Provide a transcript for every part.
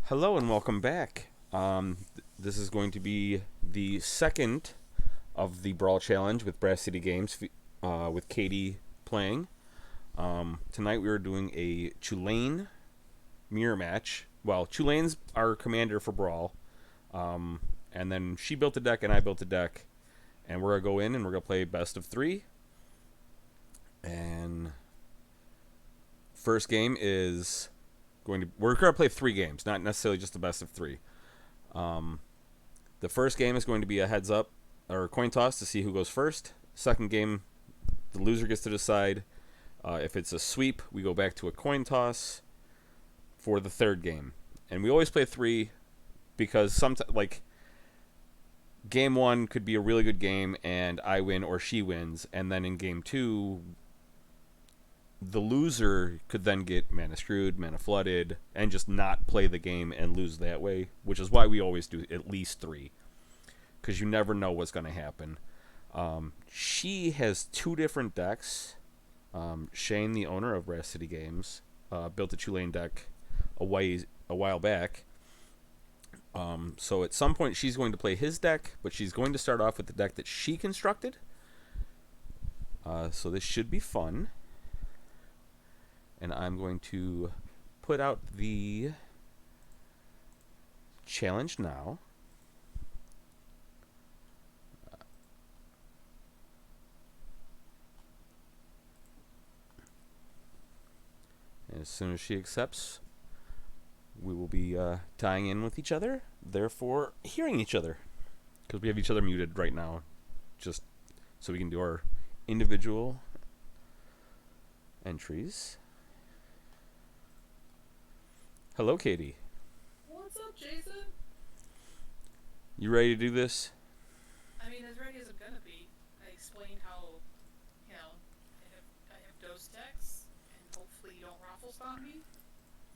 Hello and welcome back. This is going to be the second of the Brawl Challenge with Brass City Games with Katie playing. Tonight we are doing a Chulane mirror match. Well, Chulane's our commander for Brawl. And then she built a deck and I built a deck. And we're going to go in and we're going to play best of three. And first game is we're going to play three games, not necessarily just the best of three. The first game is going to be a heads up or a coin toss to see who goes first. Second game, the loser gets to decide. If it's a sweep, we go back to a coin toss for the third game. And we always play three because sometimes, like, game one could be a really good game and I win or she wins. And then in game two, the loser could then get mana screwed, mana flooded, and just not play the game and lose that way, which is why we always do at least three, because you never know what's going to happen. She has two different decks. Shane, the owner of Brass City Games, built a Chulane deck a while back. So at some point she's going to play his deck, but she's going to start off with the deck that she constructed. So this should be fun. And I'm going to put out the challenge now. And as soon as she accepts, we will be tying in with each other, therefore hearing each other. Because we have each other muted right now, just so we can do our individual entries. Hello, Katie. What's up, Jason? You ready to do this? I mean, as ready as I'm gonna be. I explained how, I have dose decks, and hopefully you don't raffle stomp me.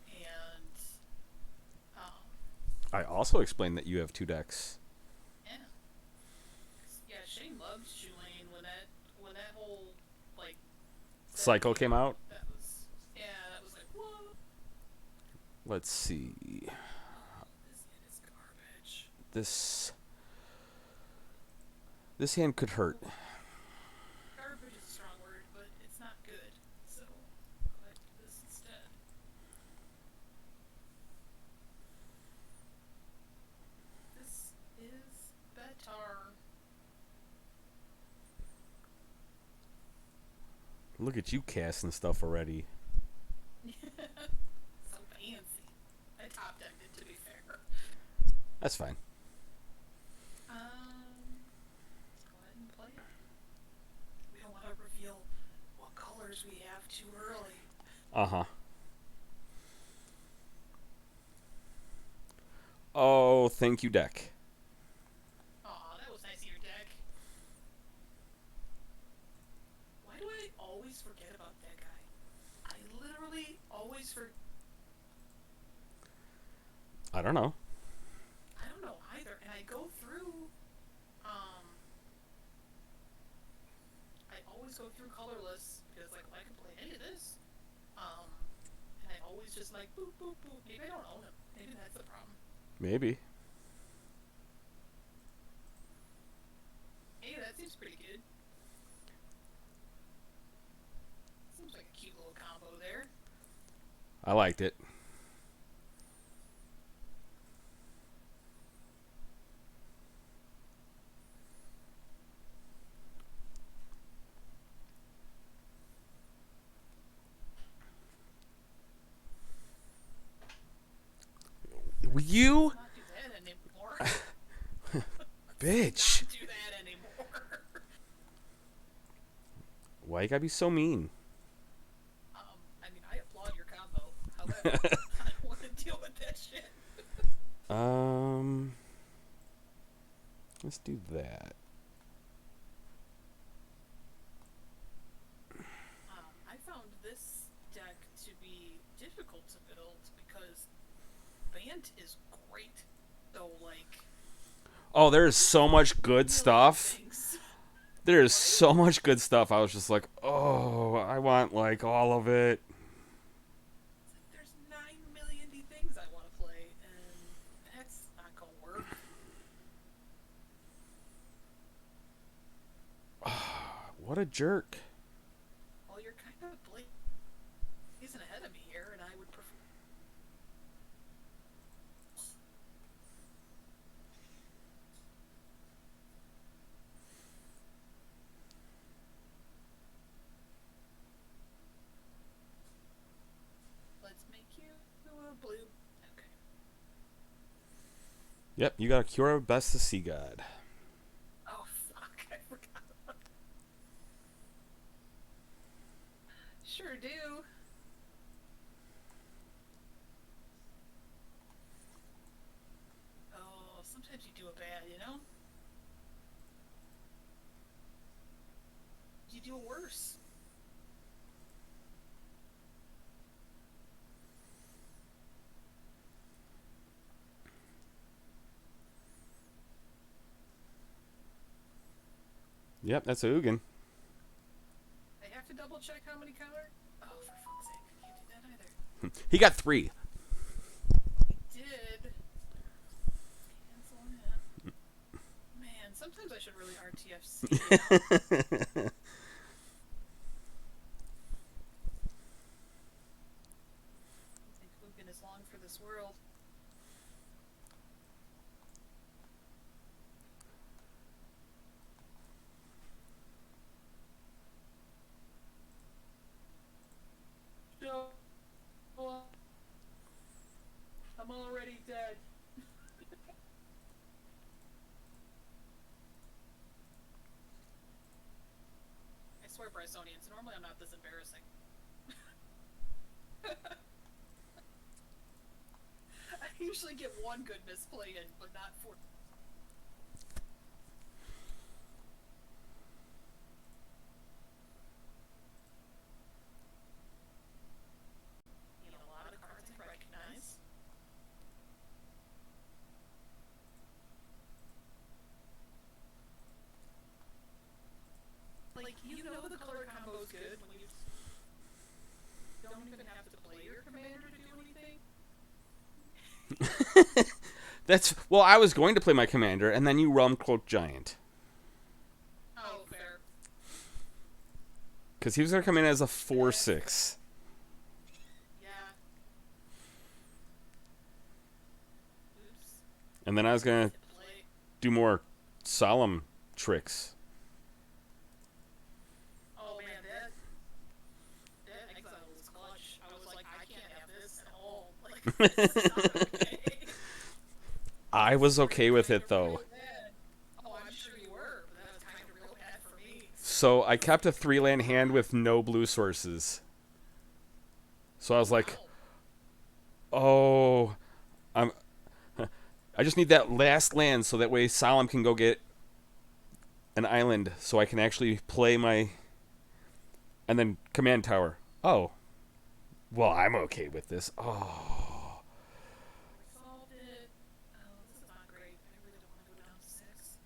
And, um, I also explained that you have two decks. yeah. Yeah, Shane loved Chulane when that whole, like, Cycle came out. that was like, what? Let's see. This is garbage. This hand could hurt. Garbage is a strong word, but it's not good. So, I'll have to do this instead. This is better. Look at you casting stuff already. So fancy. I top decked it, to be fair. That's fine. Let's go ahead and play it. We don't want to reveal what colors we have too early. Uh-huh. Oh, thank you, deck. Aw, that was nice of your deck. Why do I always forget about that guy? I literally always forget. I don't know. I don't know either. And I go through, I always go through colorless because, like, I can play any of this. And I always just, like, boop, boop, boop. Maybe I don't own him. Maybe that's the problem. Maybe. Hey, that seems pretty good. Seems like a cute little combo there. I liked it. You Let's not do that anymore. bitch. Not do that anymore. Why you gotta be so mean? I mean, I applaud your combo. However, I don't want to deal with that shit. Um, let's do that. I found this deck to be difficult to build because Bant is great. So, like, Oh, there is so much good really stuff. things. There is so much good stuff. I was just like, oh, I want like all of it. There's 9 million things I want to play, and That's not gonna work. What a jerk. Well, you're kind of blazing ahead of me here, and I would prefer. Let's make you a blue. Okay. Yep, you got a Cura Best to Sea God. Oh fuck! I forgot. Sure do. Oh, sometimes you do it bad, you know? You do it worse. Yep, that's a Ugin. I have to double check how many counter. Oh, for fuck's sake, I can't do that either. He got 3. I did. Cancel that. Man, sometimes I should really RTFC, you know? I think Ugin is long for this world. So, I'm already dead. I swear, Brysonians, normally I'm not this embarrassing. I usually get one good misplay in, but not 4. You know, a lot of the cards I recognize. Like, you know the color combo's good when you don't even have to play your commander to do anything. That's well, I was going to play my commander, and then you Realm Cloak Giant. Oh, fair. Because he was going to come in as a 4/6. Yeah. Oops. And then I was going to Play. do more solemn tricks. Oh man, that exile was clutch. I was like, I can't have this at all. Like, this is not okay. I was okay with it, though. Really bad. Oh, I'm sure you were, but that was kind of real bad for me. So I kept a 3-land hand with no blue sources. So I was like, oh, I'm. I just need that last land so that way Solemn can go get an island so I can actually play my. And then Command Tower. Oh. Well, I'm okay with this. Oh. Solved it. Oh, this is not great. I really don't want to go down to 6.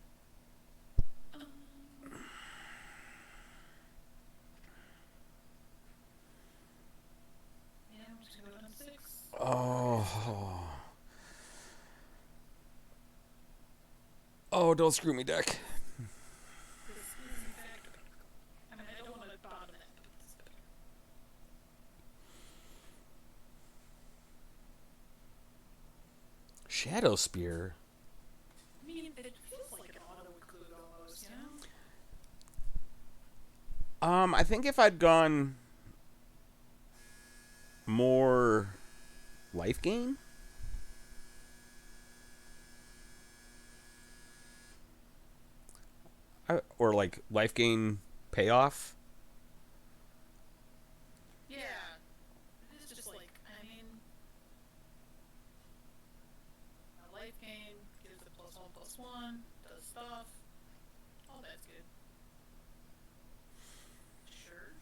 Yeah, I'm just gonna go down to 6. Oh. Oh, don't screw me, deck. This is, in fact, I mean, I don't want to bottom that, but this is better. Shadow Spear? I mean, it feels like an auto-include almost, you know? I think if I'd gone more life gain, or like life gain payoff. Yeah. It is just like, I mean, a life gain gives it +1/+1, does stuff. All that's good. Sure.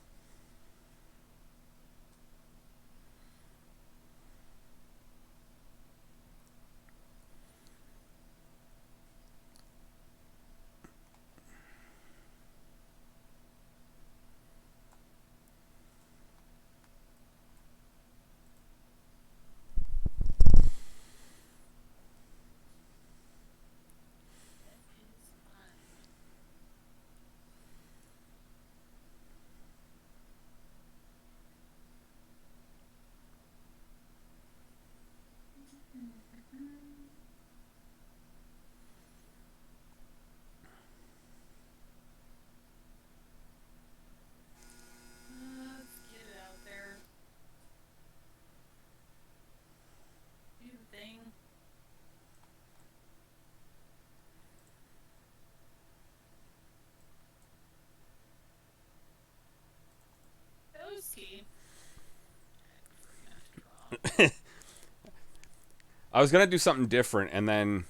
I was gonna do something different, and then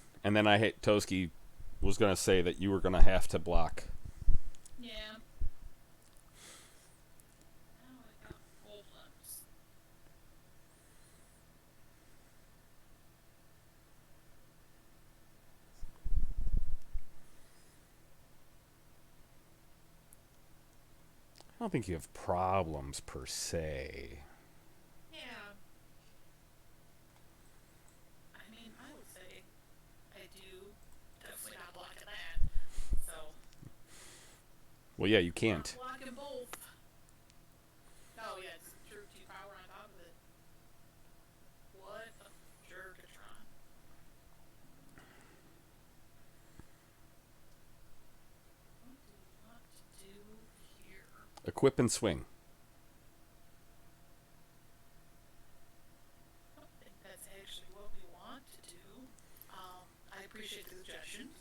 I hit Toski was gonna say that you were gonna have to block. Yeah. Now I got golems. I don't think you have problems per se. Yeah. I mean, I would say I do definitely not blocking that. So Well, yeah, you not can't. blocking both. Oh yeah, it's true T power on top of it. What a jerkatron. What do we want to do here? Equip and swing. I don't think that's actually what we want to do. I appreciate the suggestions.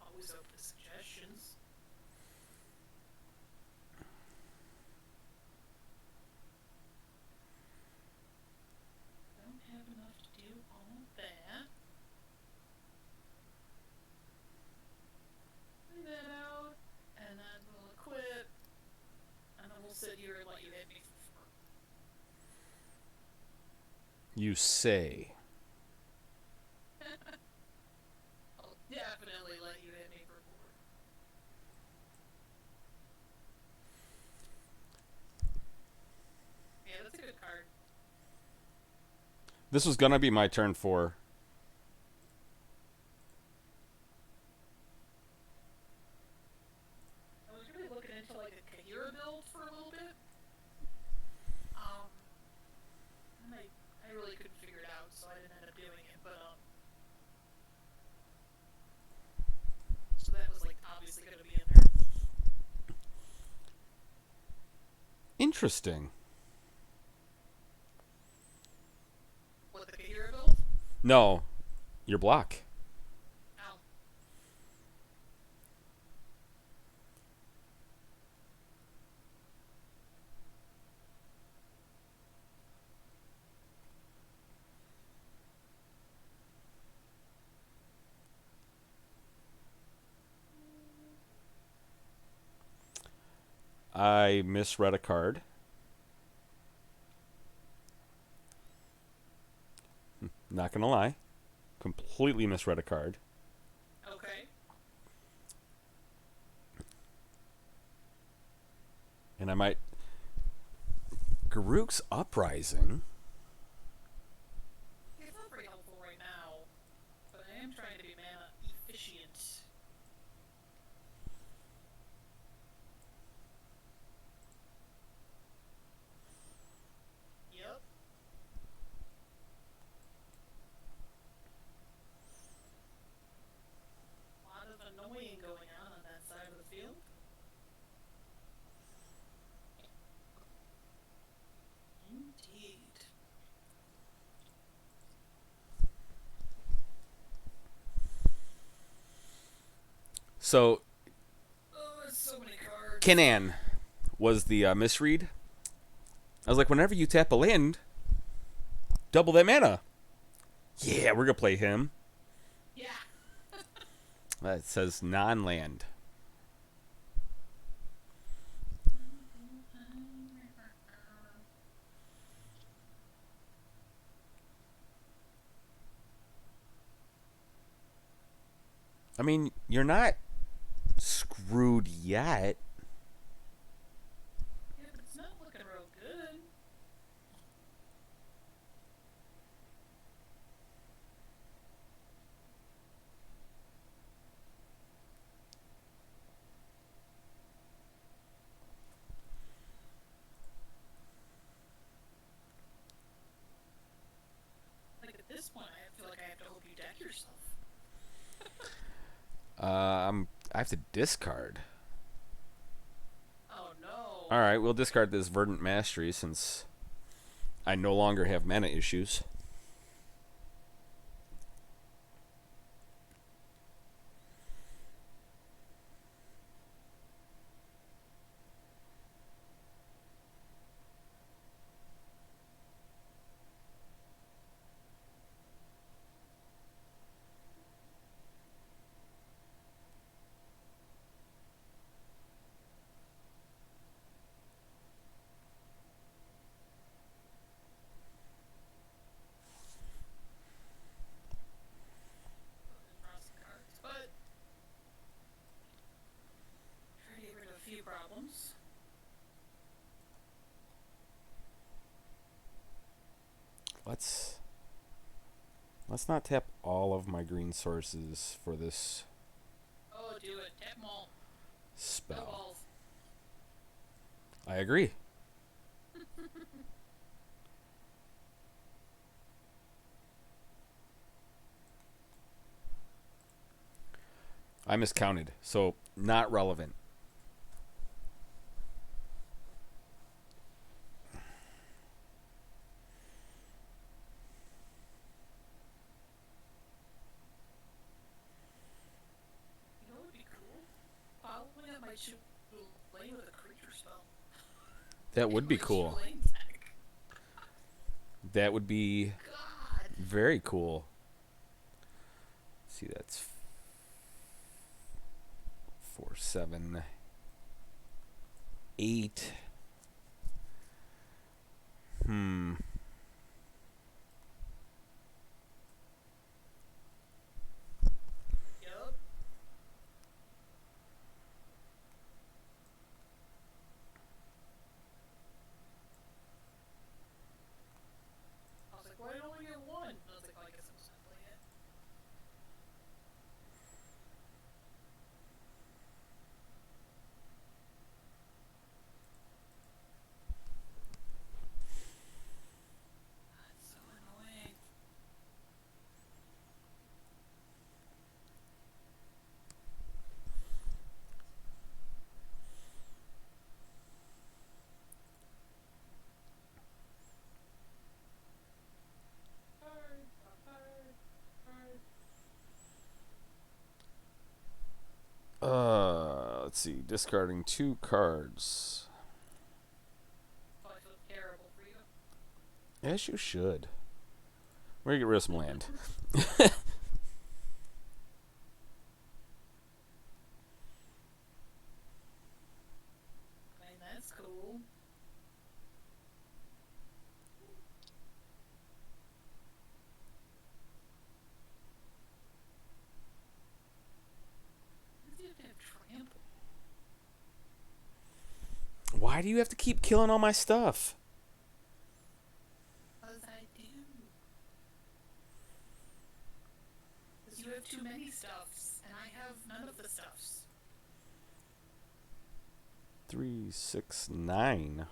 Always open to suggestions. Don't have enough to do all that. Lay that out, and then we'll equip, and then we'll sit here and let you hit me for four. You say. I'll definitely let you hit me for four. Yeah, that's a good card. This was gonna be my turn 4. I was really looking into like a Kahira build for a little bit. Um, and I really couldn't figure it out, so I didn't end up doing it. But so that was like obviously going to be in there. Interesting. What, the Kahira build? No, your block. Oh, I misread a card. Not gonna lie. Completely misread a card. okay. And I might. Garuk's Uprising. It's not very helpful right now, but I am trying to be mana efficient. Yep. A lot of annoying going on that side of the field. Indeed. So, Oh, there's so many cards. Kanan was the misread. I was like, whenever you tap a land, double that mana. Yeah, we're gonna play him. Yeah. That says non-land. I mean, you're not screwed yet. Yeah, but it's not looking real good. Like at this point, I feel like I have to hope you deck yourself. I have to discard. Oh no. All right, we'll discard this Verdant Mastery since I no longer have mana issues. Let's not tap all of my green sources for this Oh, do it. Tap them all. No spell. balls. I agree. I miscounted, so not relevant. You know what would be cool? Following up my Chulane with a creature spell. That would be My cool. Chulane tech. That would be God. very cool. Let's see, that's 4, 7, 8. Yup. I was like, why did I only get one? I was like, oh, I guess I'm just not playing it. That's so annoying. Hard, hard, hard. Let's see, discarding 2 cards. Oh, I feel terrible for you. As you should. We're gonna get rid of some land. I mean, that's cool. Does he have to have trample? Why do you have to keep killing all my stuff? Because I do. Because you have too many stuffs, and I have none of the stuffs. 3, 6, 9.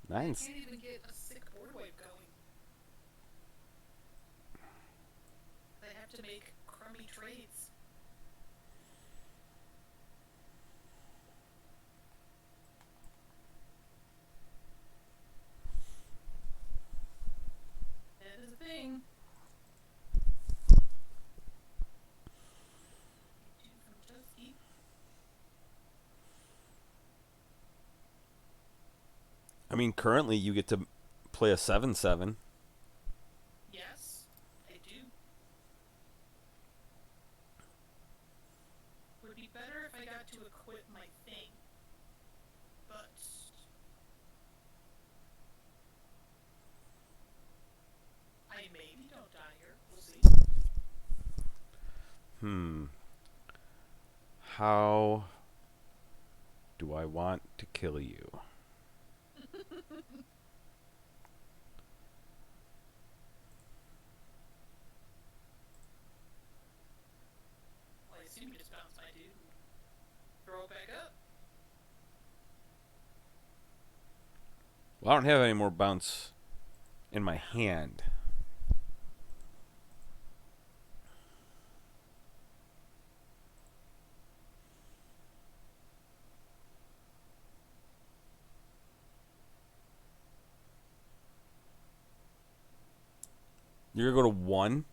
I Nine's can't even get a sick board wipe going. I have to make crummy trades. That is a thing. From just eat. I mean, currently you get to play a 7/7. Yes, I do. Would be better if I got to equip my thing. But I maybe don't die here. We'll see. How do I want to kill you? Well, I assume you just bounce my dude. Throw it back up. Well, I don't have any more bounce in my hand. You're going to go to 1?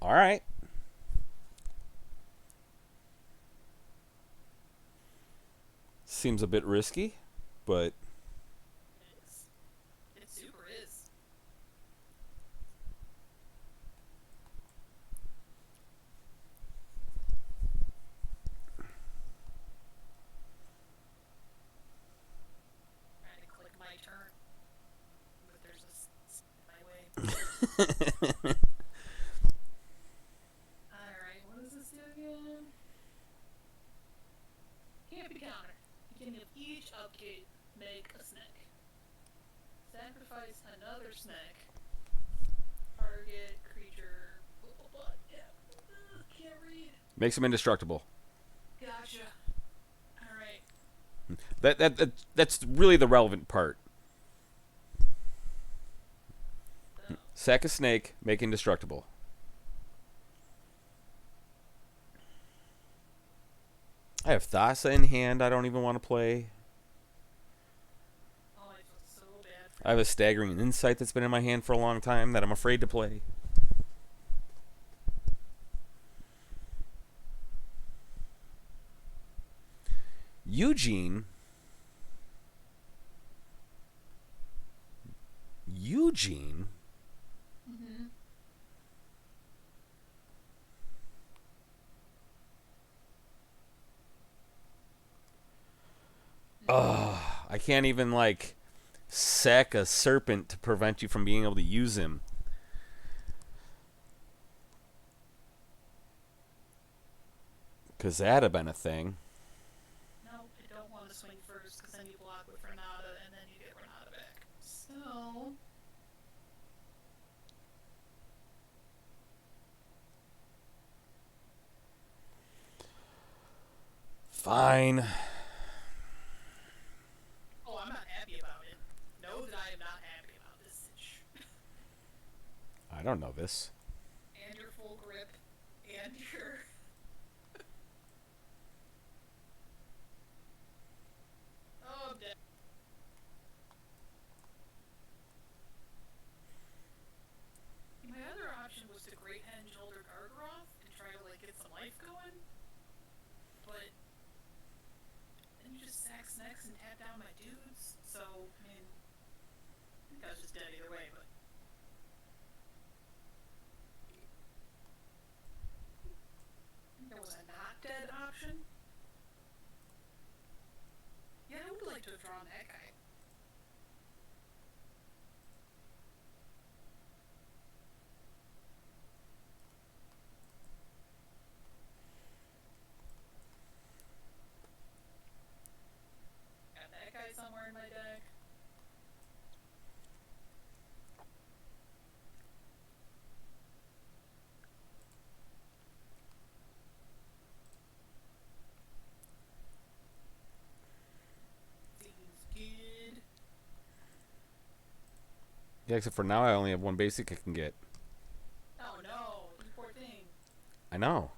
All right. Seems a bit risky, but It is. It super is. Trying to click my turn. But there's a in my way. Alright, what does this do again? Can't be countered. Beginning of each upkeep, make a snack. Sacrifice another snack. target creature. Blah, blah, blah. Yeah. Can't read. Makes him indestructible. Gotcha. All right. That's really the relevant part. So, Sack a snake, make indestructible. I have Thassa in hand. I don't even want to play. oh, I feel so bad for I have a staggering insight that's been in my hand for a long time that I'm afraid to play. Eugene. Eugene. you. Mm-hmm. Ugh, I can't even like sack a serpent to prevent you from being able to use him. Cause that'd have been a thing. No, I don't want to swing first because then you block with Renata and then you get Renata back. So. Fine. Oh, I'm not happy about it. Know that I am not happy about this sitch. I don't know this. And your full grip. And your. Oh, I'm dead. My other option was to Great Henge Elder Gargaroth and try to, like, get some life going. But. Then you just sack snacks and tap down my dudes. So, I mean. I think I was just dead either way, but. There was a not dead option. Yeah, I would like to have drawn that guy. Got that guy somewhere in my deck. Seems good. Yeah, except for now I only have one basic I can get. Oh no, you poor thing. I know.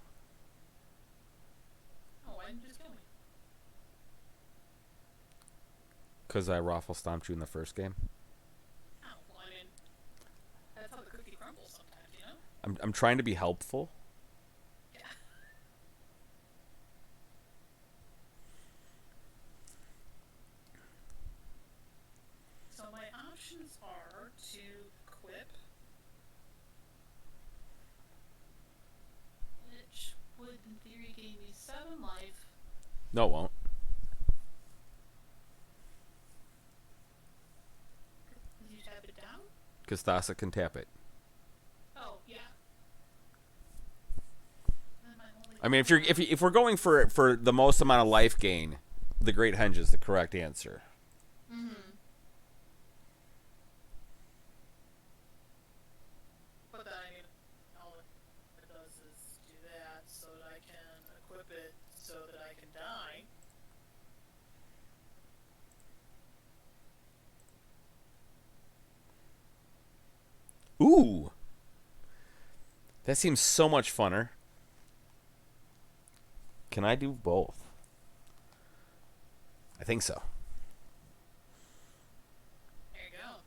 Oh, why didn't you just kill me? Because I raffle stomped you in the first game. Oh, well, I mean, that's how the cookie crumbles sometimes, you know? I'm trying to be helpful. Yeah. So my options are to equip, which would in theory gain me 7 life. No, it won't. Did you tap it down? Because Thassa can tap it. Oh, yeah. Then my only I mean, if we're going for the most amount of life gain, the Great Henge is the correct answer. Mm-hmm. But then, I mean, all it does is do that so that I can equip it so that I can die. Ooh, that seems so much funner. Can I do both? I think so. There you go.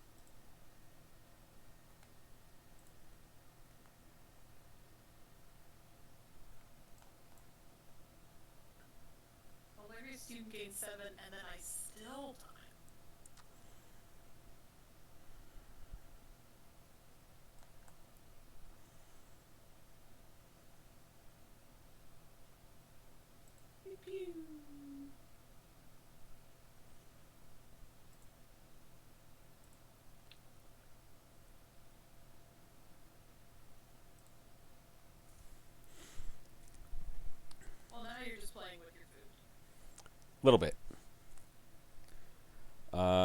Hilarious student gains 7, and then I still die. Pew pew. Well, now you're just playing with your food. A little bit.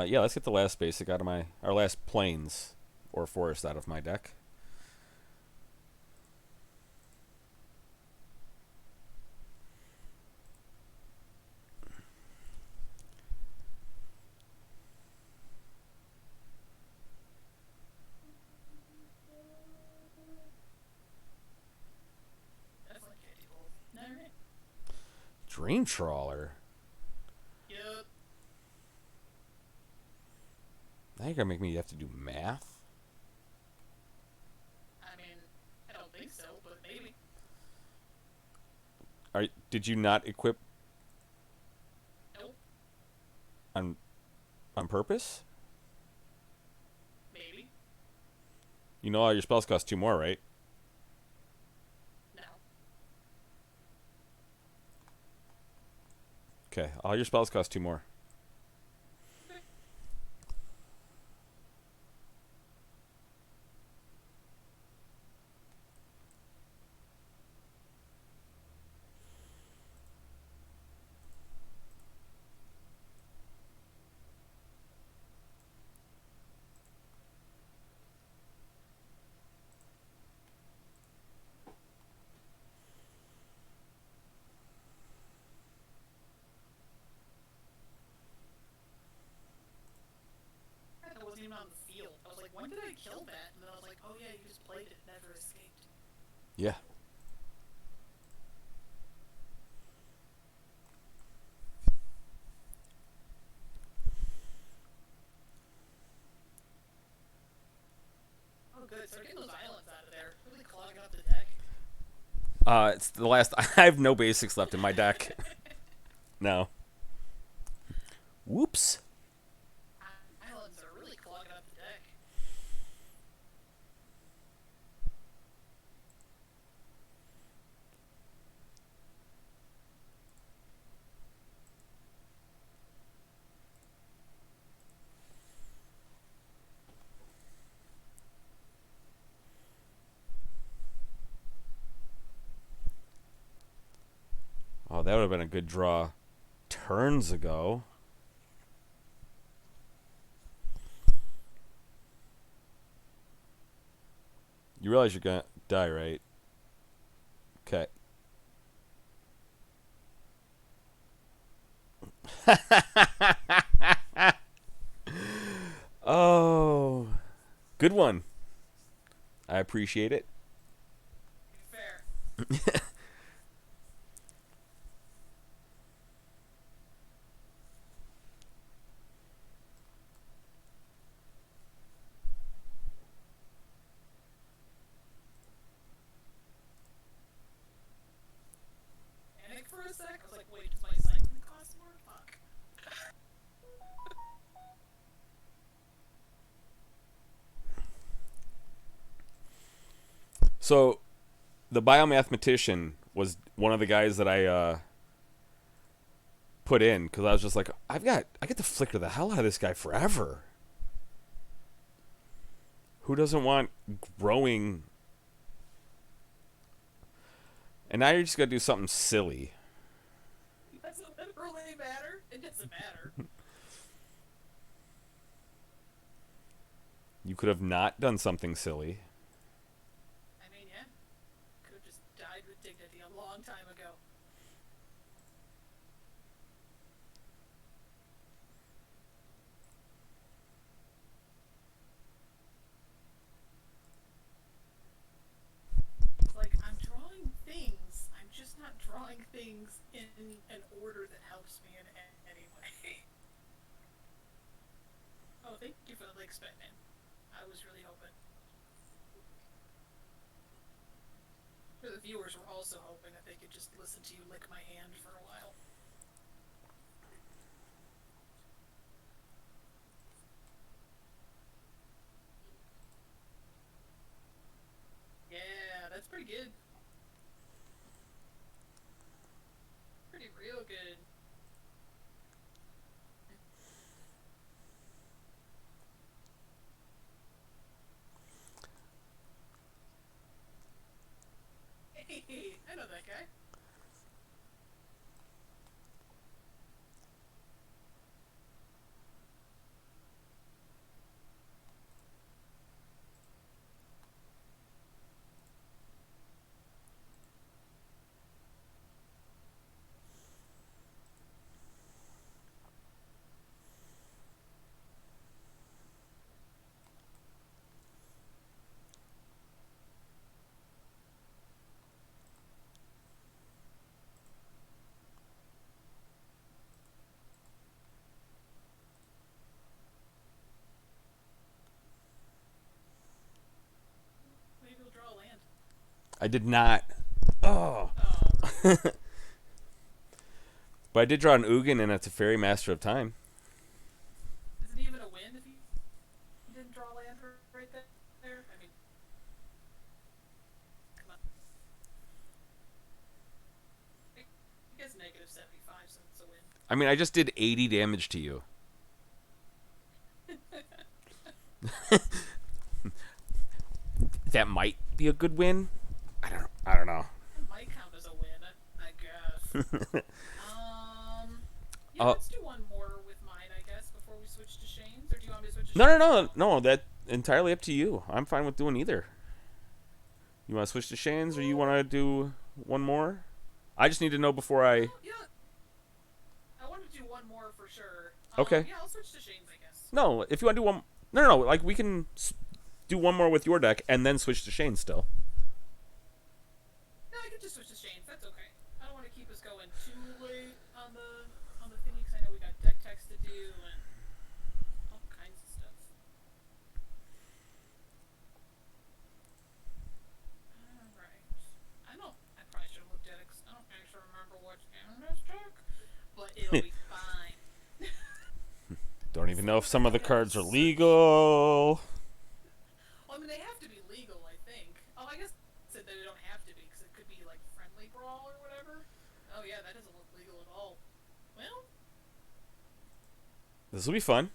Yeah, let's get the last basic out of our last plains or forest out of my deck. Stream trawler. Yep. Now you're gonna make me have to do math. I mean, I don't think so, but maybe. Did you not equip Nope. on purpose? Maybe. You know all your spells cost 2 more, right? No. Okay, all your spells cost 2 more. That wasn't even on the field. I was like, when did I kill that? And then I was like, oh yeah, you just played it, never escaped. Yeah. Oh good, start getting those islands out of there. Really clogging up the deck. It's the last. I have no basics left in my deck. No. Whoops. Islands are really clogging up the deck. Oh, that would have been a good draw turns ago. You realize you're gonna die, right? Okay. Oh, good one. I appreciate it. Fair. Panic for a sec. I was like, wait, does my cycling cost more? Fuck. So, the biomathematician was one of the guys that I put in because I was just like, I get to flicker the hell out of this guy forever. Who doesn't want growing? And now you're just gonna do something silly. Doesn't literally matter. It doesn't matter. You could have not done something silly. I mean, yeah. Could have just died with dignity a long time ago. It's like, I'm drawing things. I'm just not drawing things in an order that helps me in any way. Oh, thank you for the lake spec, man. I was really hoping. For the viewers, were also hoping that they could just listen to you lick my hand for a while. Yeah, that's pretty good. Pretty real good. Hey, I know that guy. I did not. Oh. Oh, But I did draw an Ugin, and it's a Fairy Master of Time. is it even a win if you didn't draw land right there? I mean, come on. I guess negative 75, so it's a win. I mean, I just did 80 damage to you. That might be a good win. I don't know. It might count as a win, I guess. Yeah, Uh, let's do one more with mine, I guess, before we switch to Shane's. Or do you want me to switch to no, no, Shane's no, now? no. That entirely up to you. I'm fine with doing either. You want to switch to Shane's, or you want to do one more? I just need to know before I. Yeah, I want to do one more for sure. Okay. Yeah, I'll switch to Shane's, I guess. No, if you want to do one. No, no, no. Like we can do one more with your deck and then switch to Shane's still. No, I could just switch to Shane's. That's okay. I don't want to keep us going too late on the thingy because I know we got deck text to do and all kinds of stuff. All right. I probably should have looked at it 'cause I don't actually remember what's in this deck, but it'll be fine. Don't even Some know of if it some of the I have cards are such. legal. Well, I mean, they have to be legal, I think. Oh, I guess said that they don't have to be because it could be like friendly brawl or whatever. Oh yeah, that doesn't look legal at all. Well, This will be fun.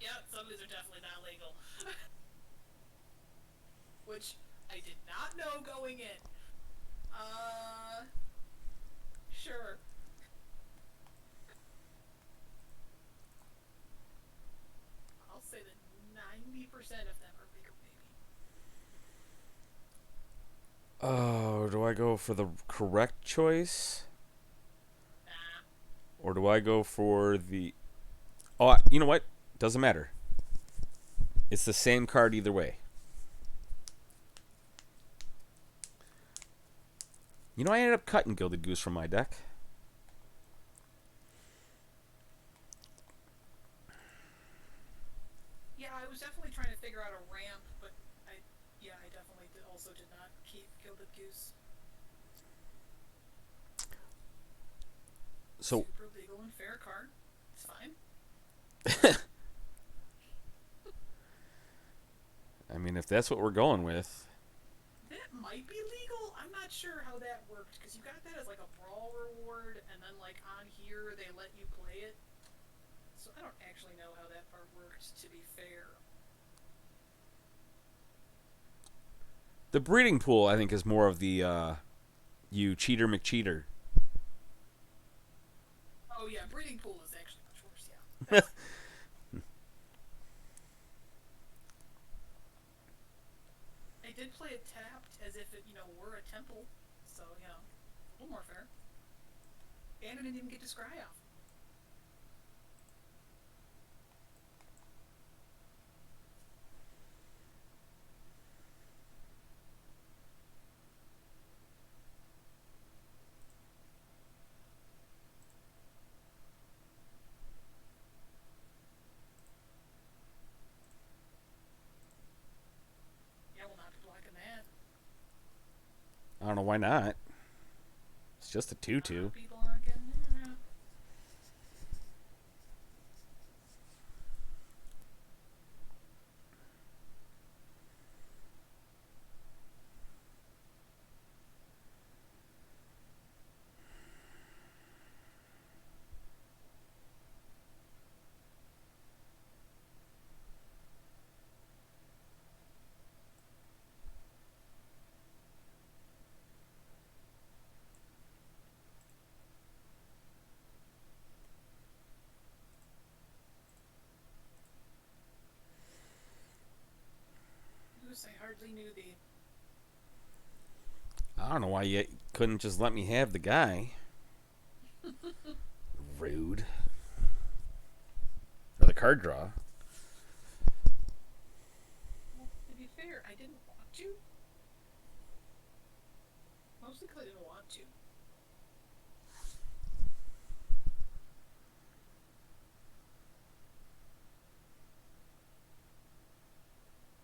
yeah, some of these are definitely not legal. Which I did not know going in. Sure. I'll say that 90% of them are legal, maybe. Oh, do I go for the correct choice? Nah. Or do I go for the. Oh, you know what? Doesn't matter. It's the same card either way. You know, I ended up cutting Gilded Goose from my deck. Yeah, I was definitely trying to figure out a ramp, but I definitely also did not keep Gilded Goose. So, Super legal and fair card. It's fine. I mean, if that's what we're going with. That might be legal. I'm not sure how that worked because you got that as like a brawl reward, and then like on here they let you play it. So I don't actually know how that part worked. To be fair. The breeding pool, I think, is more of the you cheater McCheater. Oh yeah, breeding pool is actually much worse. Yeah. I did play it tapped as if it were a temple, so a little more fair. And I didn't even get to scry off. Yeah, we'll not be blocking that. I don't know why not. It's just a 2/2. Not be blocking that. Goose, I hardly knew thee. I don't know why you couldn't just let me have the guy. Rude. Or the card draw. Well, to be fair, I didn't want to. Mostly because I didn't want to.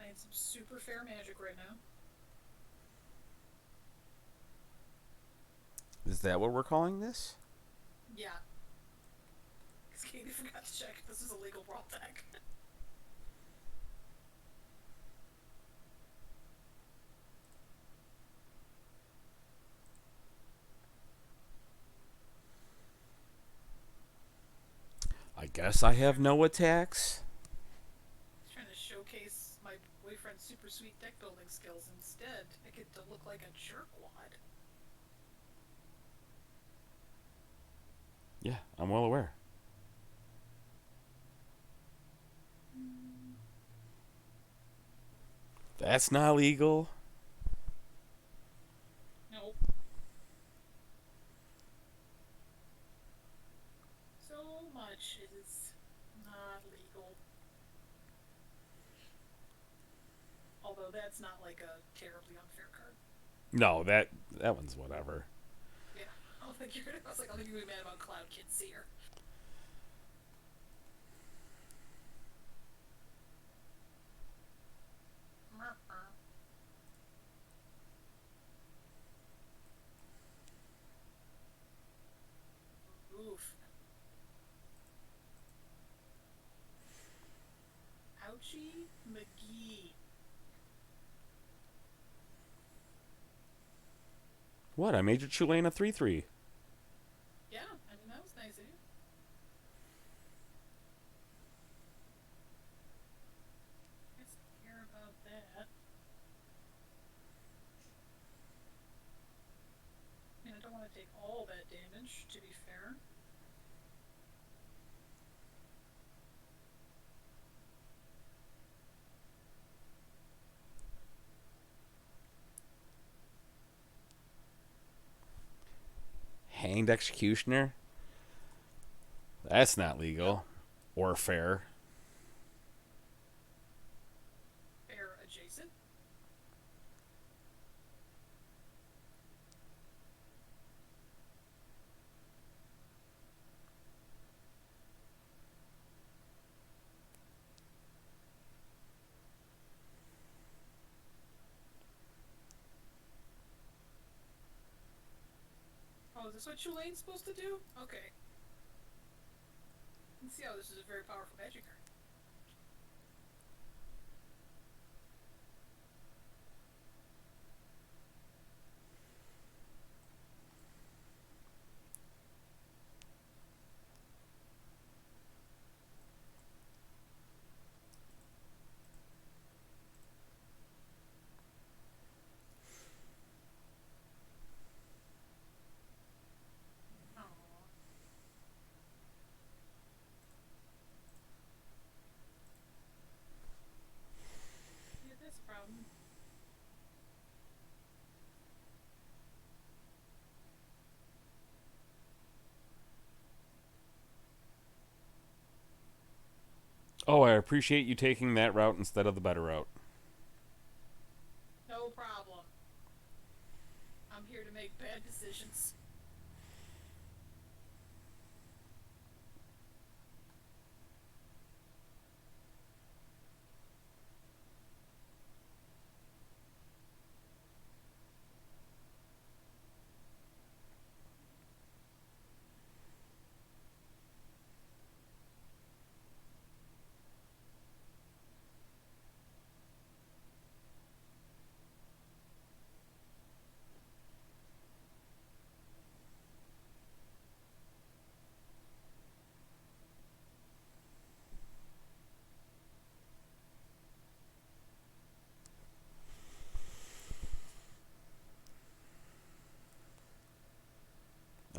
I had some super fair magic right now. Is that what we're calling this? Yeah, because Katie forgot to check if this is a legal brawl tag. I guess I have no attacks. I was trying to showcase my boyfriend's super sweet deck building skills. Instead, I get to look like a jerkwad. Yeah, I'm well aware. That's not legal. Nope. So much is not legal. Although that's not like a terribly unfair card. No, that one's whatever. Yeah. I was like, I think you're mad about Cloud Kid Seer. Oof. Ouchie McGee. What? I made your Chulane a 3/3. Yeah, I mean, that was nice of you. I guess I care about that. I mean, I don't want to take all that damage, to be fair. Hanged Executioner? That's not Yep. legal. Or fair. Fair adjacent. Oh, is this what Chulane's supposed to do? Okay. You can see how this is a very powerful magic card. Aww. Yeah, that's a problem. Oh, I appreciate you taking that route instead of the better route. No problem. I'm here to make bad decisions.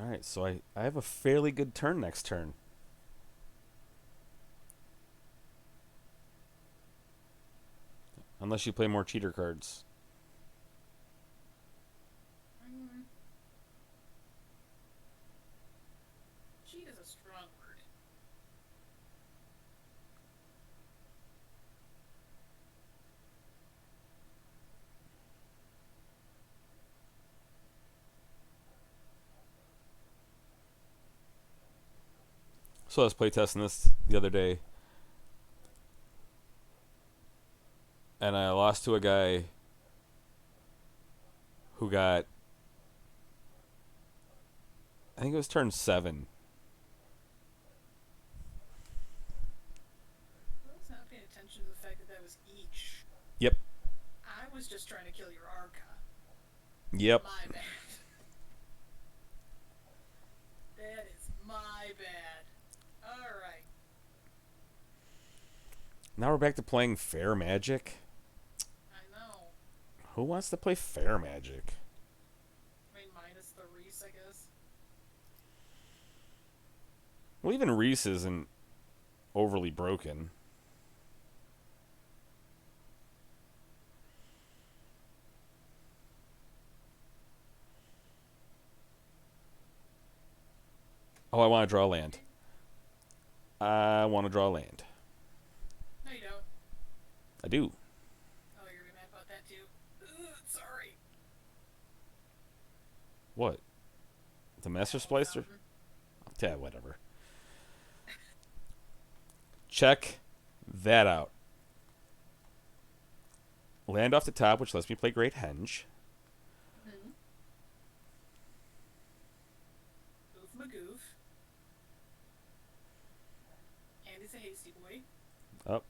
Alright, so I have a fairly good turn next turn. Unless you play more cheater cards. Mm. Cheat is a strong word. So I was playtesting this the other day, and I lost to a guy who got I think it was turn 7. I was not paying attention to the fact that that was each. Yep. I was just trying to kill your Arca. Yep. My bad. That is my bad. Alright. Now we're back to playing Fair Magic. I know. Who wants to play Fair Magic? I mean, minus the Reese, I guess. Well, even Reese isn't overly broken. Oh, I want to draw land. I want to draw land. No, you don't. I do. Oh, you're gonna be mad about that too. Ugh, sorry. What? The Master Splicer? Yeah, whatever. Check that out. Land off the top, which lets me play Great Henge. Mm-hmm. Goof magoof. And he's a hasty boy. Oh,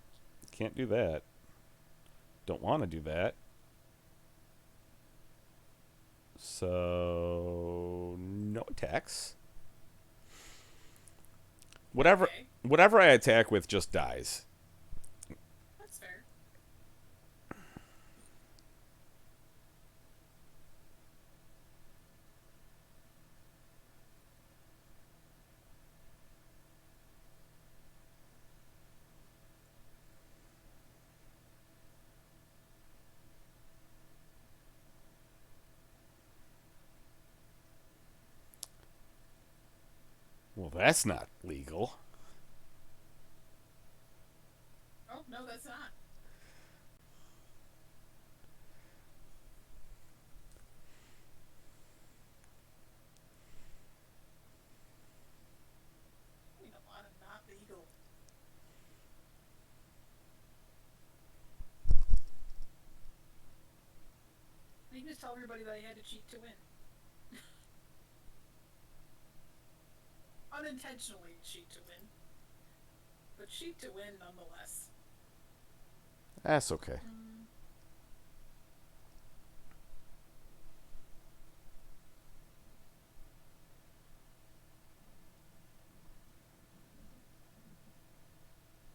can't do that. Don't want to do that. So no attacks. Okay, Whatever I attack with just dies. that's fair. Well, that's not legal. Oh, no, that's not. I mean, a lot of not legal. You can just tell everybody that I had to cheat to win. Unintentionally cheat to win. But cheat to win nonetheless. That's okay.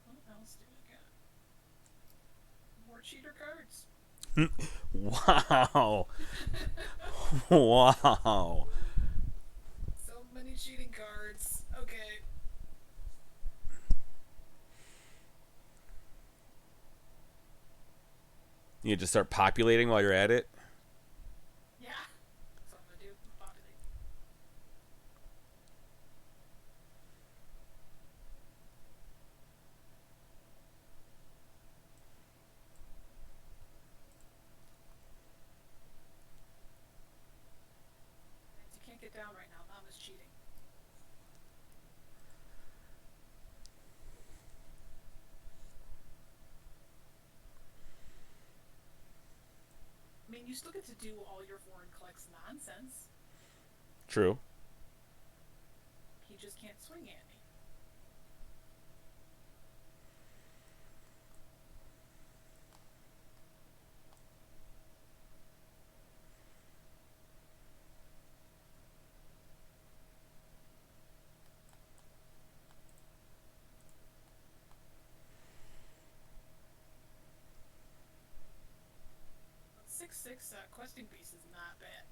What else do we got? More cheater cards. Wow. Wow. So many cheating cards. Okay. You just start populating while you're at it. Yeah. That's what I'm gonna do. Populate. You can't get down right now. Mom is cheating. I mean, you still get to do all your foreign collects nonsense. True. He just can't swing at me. But 6/6 questing piece is not bad.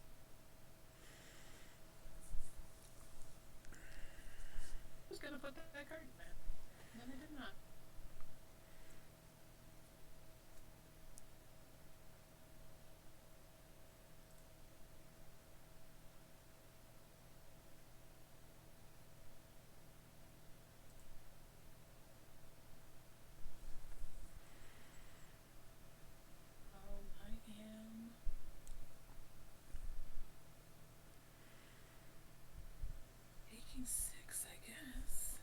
Who's gonna put that card in there? And I did not. I am taking 6, I guess.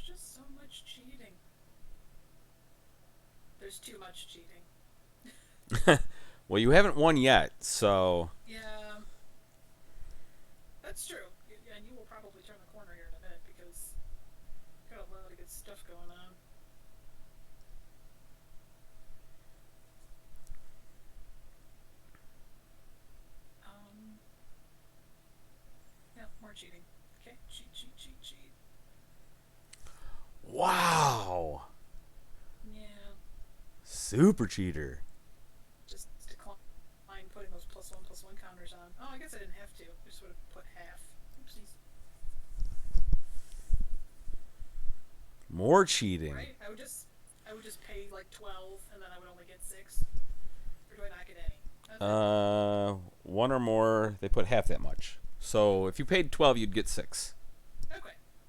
just so much cheating. There's too much cheating. Well, you haven't won yet, so Yeah, that's true. And you will probably turn the corner here in a bit because got a lot of good stuff going on. Um, yeah, more cheating. Okay, cheat, cheat, cheat, cheat. wow, Yeah, super cheater. just decline putting those plus one counters on. Oh, I guess I didn't have to. I just would have put half. Oopsies. More cheating. Right? I would just pay like 12 and then I would only get 6. Or do I not get any? That's it. One or more, they put half that much. So if you paid 12, you'd get 6. Okay.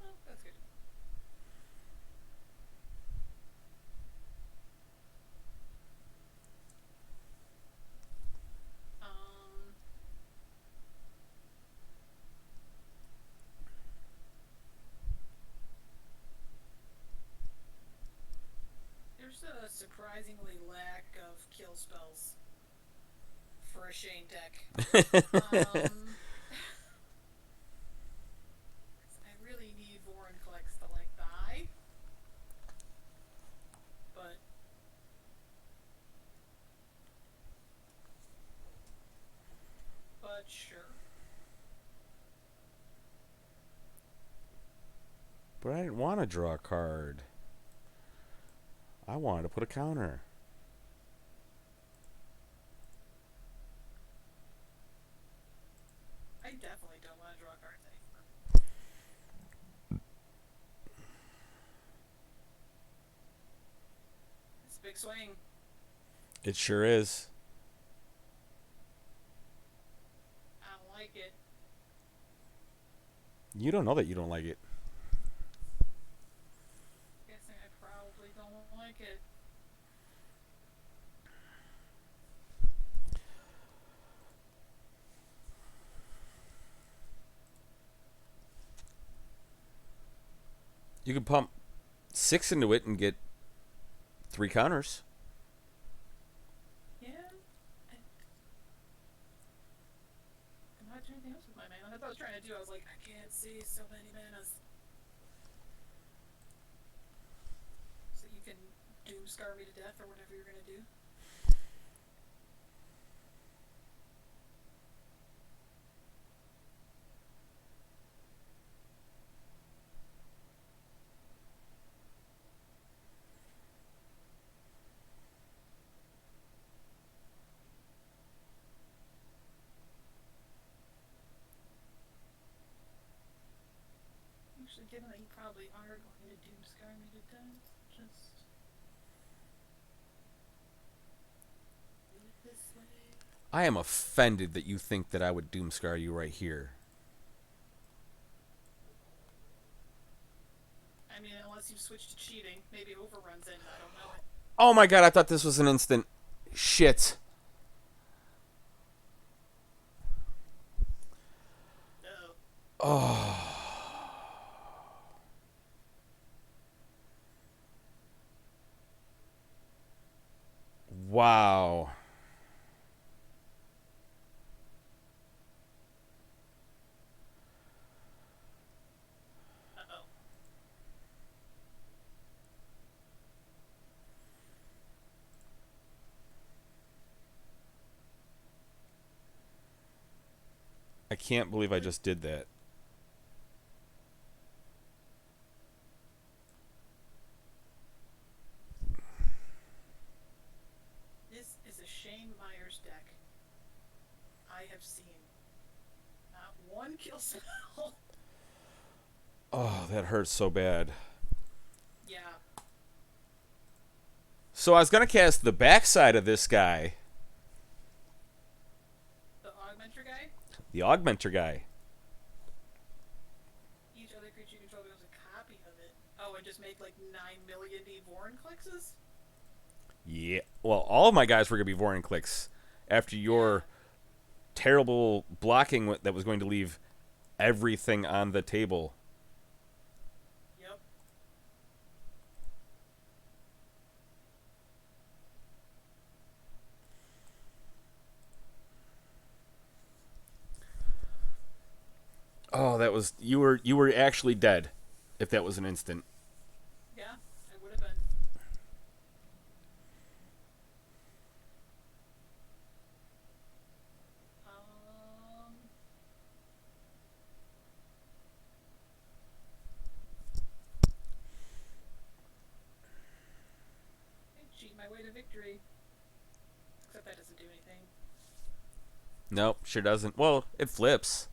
Well, that's good. Um, there's a surprisingly lack of kill spells for a Shane deck. Um, I really need Vorinclex to like die, but sure. But I didn't want to draw a card. I wanted to put a counter. I definitely don't want to draw cards anymore. It's a big swing. It sure is. I don't like it. You don't know that you don't like it. Guessing I probably don't like it. You could pump 6 into it and get 3 counters. Yeah. I'm not doing anything else with my mana. That's what I was trying to do. I was like, I can't see so many manas. So you can doomscar me to death or whatever you're gonna do. Actually, given that you probably are going to doomscar me to death, just leave it this way. I am offended that you think that I would Doomscar you right here. I mean, unless you've switched to cheating, maybe overruns in. I don't know. Oh my god, I thought this was an instant. Shit. No. Oh. Wow. Uh-oh. I can't believe I just did that. This is a Shane Myers deck I have seen. Not one kill spell. Oh, that hurts so bad. Yeah. So I was going to cast the backside of this guy, The Augmenter guy. the Augmenter guy. Each other creature you control becomes a copy of it. Oh, and just make like 9 million Vorinclexes? Yeah. Well, all of my guys were going to be Vorinclex after your terrible blocking that was going to leave everything on the table. Yep. that was you were actually dead if that was an instant. Yeah, I would have been. Um, I cheat my way to victory. Except that doesn't do anything. Nope, sure doesn't. Well, it flips.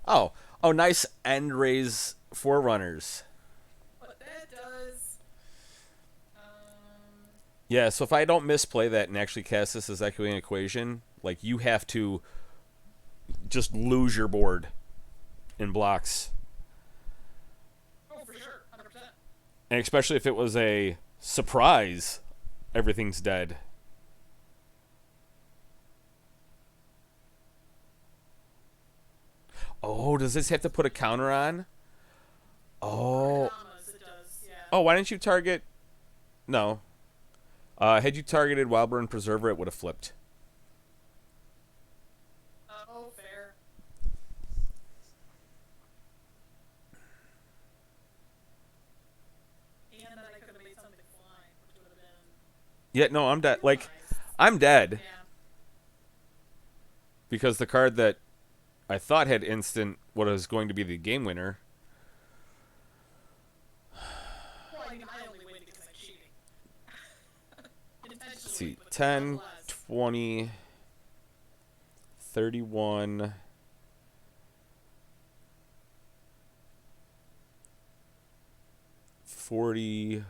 Oh, oh, nice end raise forerunners. What that does. Um, Yeah, so if I don't misplay that and actually cast this as echoing equation, like you have to just lose your board in blocks. oh, for sure, 100%. And especially if it was a surprise, everything's dead. Oh, does this have to put a counter on? Oh. It does, yeah. Oh, why didn't you target? No. Had you targeted Wildburn Preserver, it would have flipped. Oh, fair. And then I could have made something fly, which would have been Yeah, no, I'm dead. real Like, nice. I'm dead Yeah. because the card that I thought had instant what was going to be the game winner. Well, I mean, I only win because I'm cheating. Let's Intentionally, see, but 10, nonetheless. 20, 31, 40,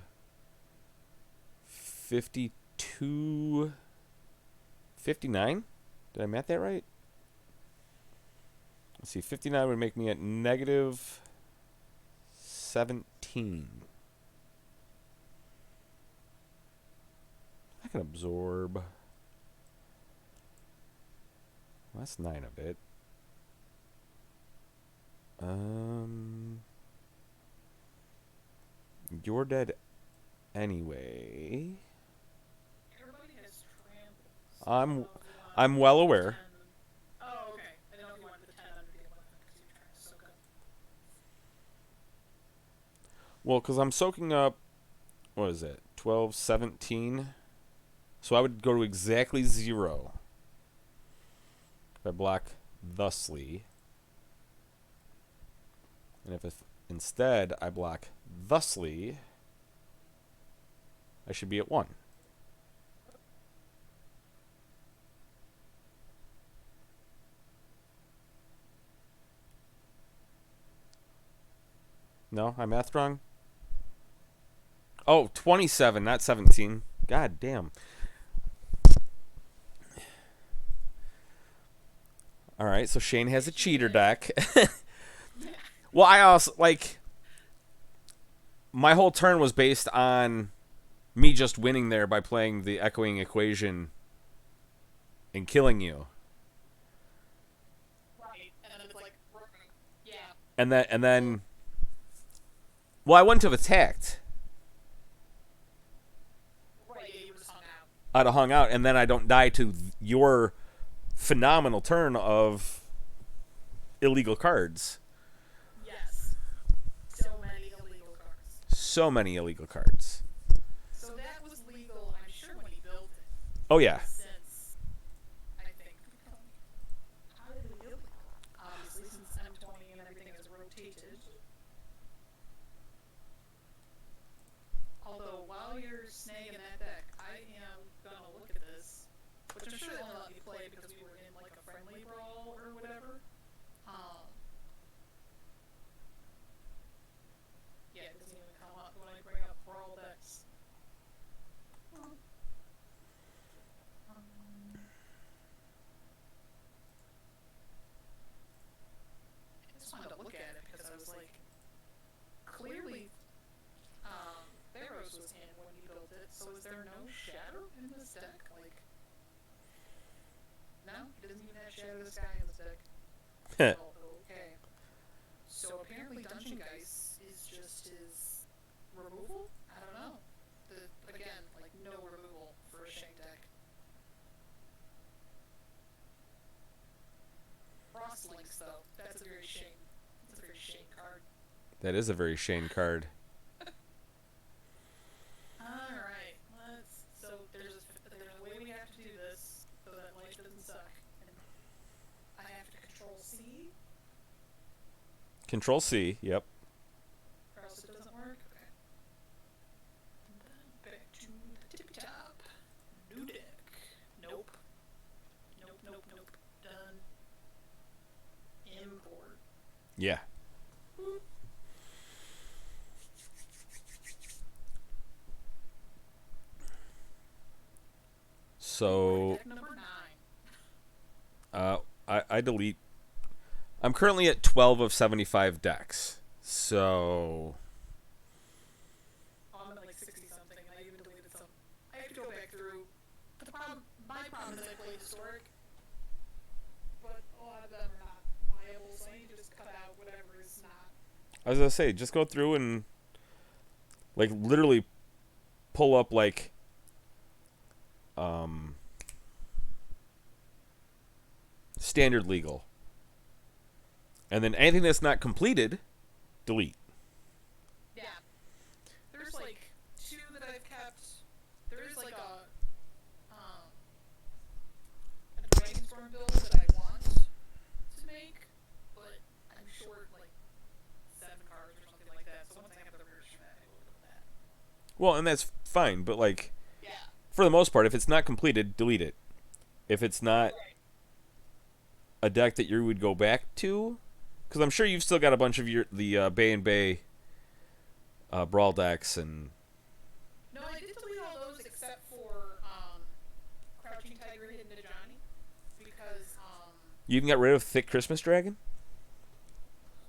52, 59? Did I math that right? Let's see, 59 would make me at negative 17. I can absorb. Well, that's 9 of it. You're dead anyway. Everybody has trample. So I'm I don't know if you want I'm well aware. 10. Oh, okay. I didn't know if you wanted the 10 under the 11 because you were trying to soak up. Well, because I'm soaking up, what is it, 12, 17? So I would go to exactly 0 if I block thusly. And if instead I block thusly, I should be at 1. No, I mathed wrong? Oh, 27, not 17. God damn. All right, so Shane has a cheater deck. Well, I also, like, my whole turn was based on me just winning there by playing the echoing equation and killing you. Right. And then it's like, yeah. And then, well, I wouldn't have attacked. Right, yeah, you were just hung out. I'd have hung out, and then I don't die to your phenomenal turn of illegal cards. Yes. So many illegal cards. So many illegal cards. So that was legal, I'm sure, when he built it. Oh, yeah. Since, I think, highly illegal. Obviously, since M20 and everything is rotated. Although, while you're snagging that deck, I am gonna look at this. Which I'm sure they only let me play because we were in, like, a friendly brawl or whatever. Yeah, it doesn't even come up when I bring up brawl decks. I just wanted to look at it because I was like, clearly, Theros was in when he built it, so is there no Shadow in this deck? Like, no? He doesn't even have Shadow the Sky in this deck. Oh, okay. So apparently Dungeon Geist is just his removal? I don't know. Again, like, no removal for a Shank deck. Frostlinks, though. That's a very Shane card. That is a very Shane card. All right, let's. So there's a way we have to do this so that life doesn't suck, and I have to control C, Control C. Yep. or else it doesn't work. Okay. And then back to the tippy top. New deck. Nope. Nope. Nope. Nope. Done. Import. Yeah. Boop. So Deck number 9. I delete. I'm currently at 12 of 75 decks. So Oh, I'm at like 60 something, and I even deleted some. I have to go back through. But my problem is I play historic, but a lot of them are not viable, so I need to just cut out whatever is not. I was gonna say, just go through and like literally pull up like standard legal, and then anything that's not completed, delete. Yeah. There's like 2 that I've kept. There is like a Dragonstorm build that I want to make, but I'm short like 7 cards or something like that. So once I have the version of that, I will do that. Well, and that's fine, but like Yeah. for the most part, if it's not completed, delete it. If it's not Right. a deck that you would go back to, because I'm sure you've still got a bunch of the Bay and Bay brawl decks, and No, I did delete all those except for Crouching Tiger, Hidden Johnny, because you even got rid of Thick Christmas Dragon.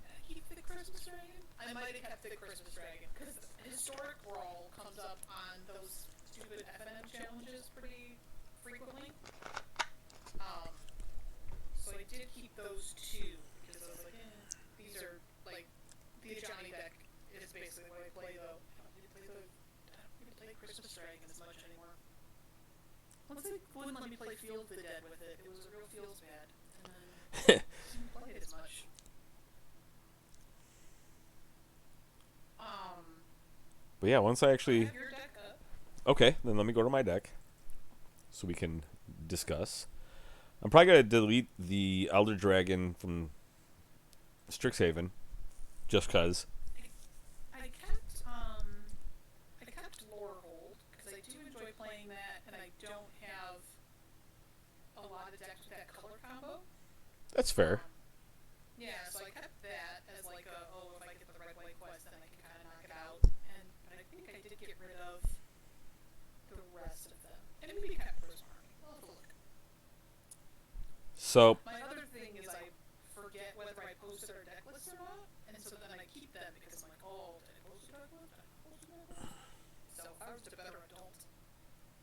did I keep Thick Christmas Dragon? I might have kept Thick Christmas Dragon because Historic Brawl comes up on those stupid FNM challenges pretty frequently. So I did keep those 2 because I was like, these are like the Johnny deck is basically what I play though. I don't really play Christmas Dragon as much anymore. Once they wouldn't let me play Field of the Dead with it, it was a real feels bad, and then I didn't play it as much. But yeah, once I actually Have your deck up. okay, then let me go to my deck so we can discuss. I'm probably gonna delete the Elder Dragon from Strixhaven, just cause. I kept Lorehold because I do enjoy playing that, and I don't have a lot of decks with that color combo. That's fair. Yeah, so I kept that as like a, oh, if I get the red white quest, then I can kind of knock it out. But I think I did get rid of the rest of them, and maybe kept Prism Army. I'll have to look. So My other thing is I forget whether I posted our deck lists or not, and so then I keep them because I'm like, oh, did I post a deck list? Did I post a deck list? So if I was a better adult,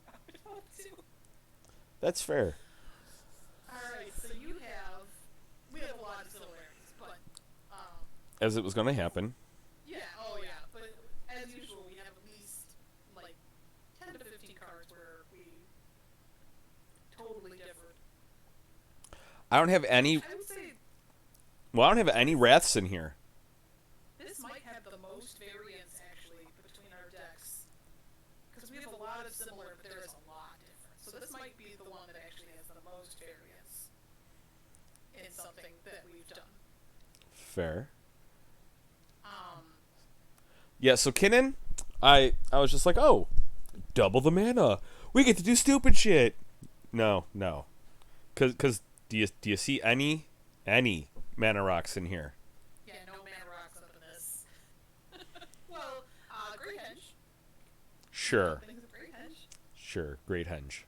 I would want to. that's fair. Alright, so we have a lot of similarities, but, As it was gonna happen. yeah, oh yeah, but as usual, we have at least, like, 10 to 15 cards where we totally differed. I don't have any. I would say Well, I don't have any Wraths in here. this might have the most variance, actually, between our decks. Because we have a lot of similar, but there is a lot different. So this might be the one that actually has the most variance in something that we've done. Fair. Yeah, so Kinnan, I was just like, oh, double the mana. We get to do stupid shit. No. Cause do you see any mana rocks in here? Yeah, no mana rocks up in this. Well, Great Henge. Sure. Things of Great Henge. Sure, Great Henge.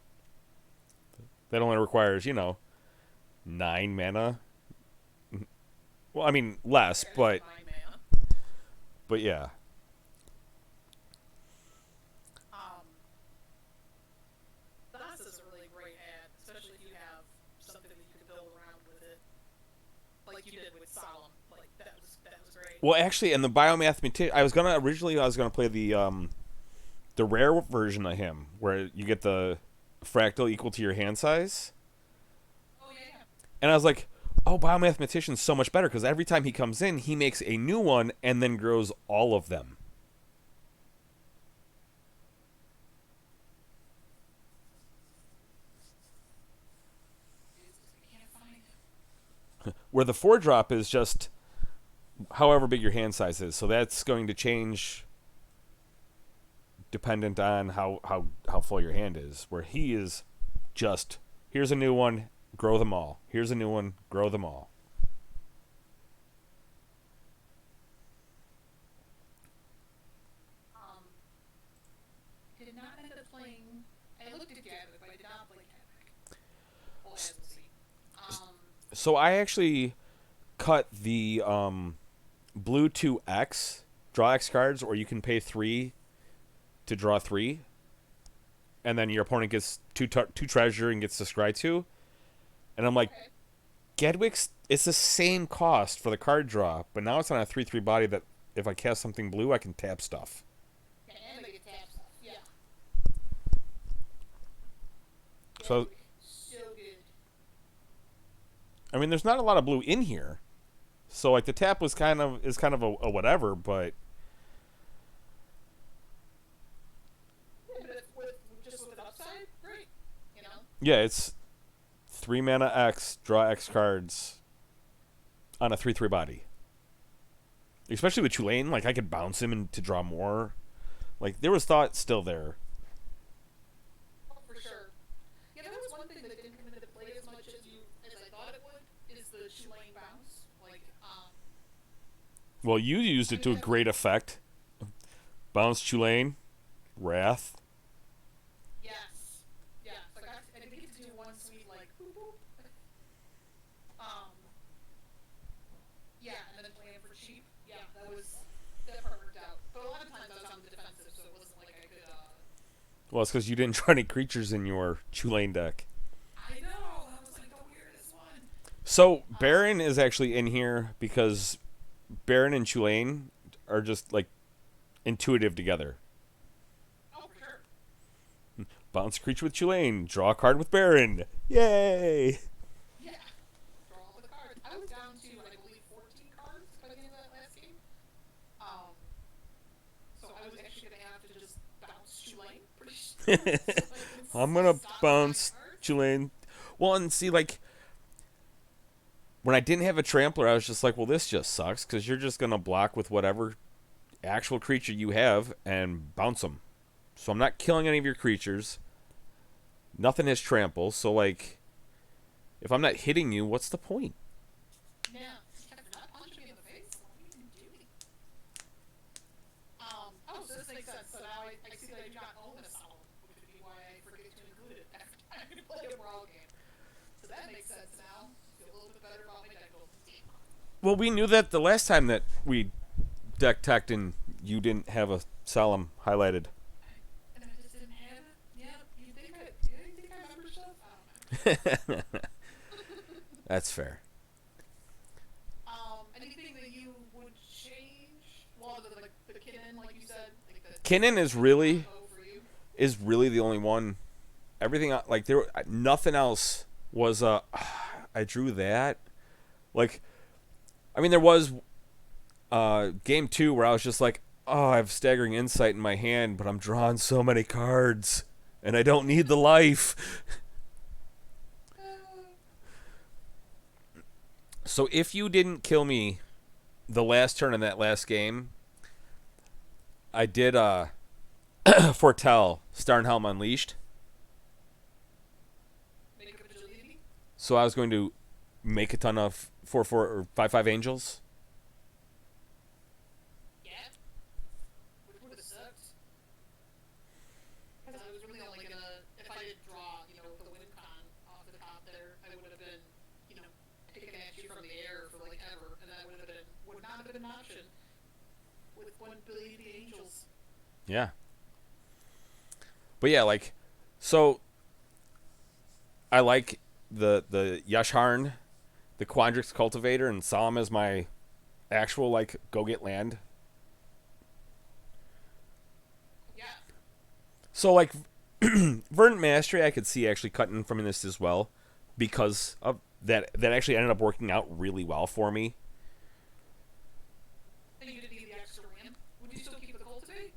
That only requires, 9 mana. Well, I mean less, Yeah, but 9 mana. yeah. Thas is a really great ad, especially if you have something that you can build around with it, like you did with Solemn. Like that was great. Well, actually, in the Biomathematician, I was gonna play the rare version of him, where you get the fractal equal to your hand size. Oh yeah. And I was like, Oh, Biomathematician's so much better because every time he comes in, he makes a new one and then grows all of them. I can't find him. Where the 4 drop is just however big your hand size is. So that's going to change dependent on how full your hand is. Where he is just, here's a new one, grow them all. Here's a new one, grow them all. Um, did not end up playing. I looked at Gavik, but I did not play Gavik. Well, as we'll see. So I actually cut the blue 2X, draw X cards, or you can pay 3 to draw 3. And then your opponent gets two treasure and gets to scry 2. And I'm like, Okay. Gedwick's, it's the same cost for the card draw, but now it's on a 3/3 body that if I cast something blue, I can tap stuff. Yeah, and they get tap stuff. Yeah. So, Gavik, so good. I mean, there's not a lot of blue in here. So, like, the tap was kind of a whatever, but Yeah, but if with upside, great. You know. yeah, it's 3 mana X, draw X cards on a 3/3 body. Especially with Chulane, like, I could bounce him and to draw more. Like, there was thought still there. Oh, for sure. Yeah, that was one thing that didn't come into play as much as I thought it would. Is the Chulane bounce? Like, Well, you used I it mean, to a great effect. Bounce Chulane, Wrath. yes, yeah. So I did get to do one sweet like boop boop. Um, yeah, and then playing for cheap. Yeah, that part worked out. But a lot of times I was on the defensive, so it wasn't like I could. Well, it's because you didn't draw any creatures in your Chulane deck. I know that was like the weirdest one. So Baron is actually in here because Baron and Chulane are just like intuitive together. Oh, for sure. Bounce a creature with Chulane, draw a card with Baron. Yay! Yeah. Draw all the cards. I was down to I believe 14 cards by the end of that last game. Um, so I was actually gonna have to just bounce Chulane pretty soon. So I I'm can gonna stop bounce drawing cards. Chulane. Well, and see, like, when I didn't have a trampler, I was just like, well, this just sucks because you're just gonna block with whatever actual creature you have and bounce them. So I'm not killing any of your creatures. Nothing has trample. So like, if I'm not hitting you, what's the point? Yeah. Yeah, for not punching me in the face. What are you even doing? Oh, so this makes sense. So now I see that I do not own a solemn, which would be why I forget to include it every time I play a brawl game. So that makes sense now. Feel a little bit better about my deck building. Well, we knew that the last time that we deck teched and you didn't have a solemn highlighted. And I just didn't have it. Yep. You think I remember stuff? I don't know. That's fair. Anything that you would change? Well, the Kinnan, like you said, like the Kinnan is really combo for you. the only one. Everything like there, nothing else was. I drew that. Like, I mean, there was game 2 where I was just like, oh, I have staggering insight in my hand, but I'm drawing so many cards, and I don't need the life. So if you didn't kill me the last turn in that last game, I did foretell Starnhelm Unleashed. Make up agility. So I was going to make a ton of 4/4 or 5/5 angels. Yeah. Which would have sucked. Because I was really only gonna, if I did draw, the win con off the top there, I would have been, picking at you from the air for like ever, and that would not have been an option with 1 billion angels. Yeah. But yeah, like, so I like the Yasharn, the Quandrix Cultivator, and Solemn as my actual, like, go get land. Yeah. So, like, Verdant Mastery, I could see actually cutting from this as well because of that actually ended up working out really well for me. And you didn't need the extra ramp. Would you still keep the cultivate?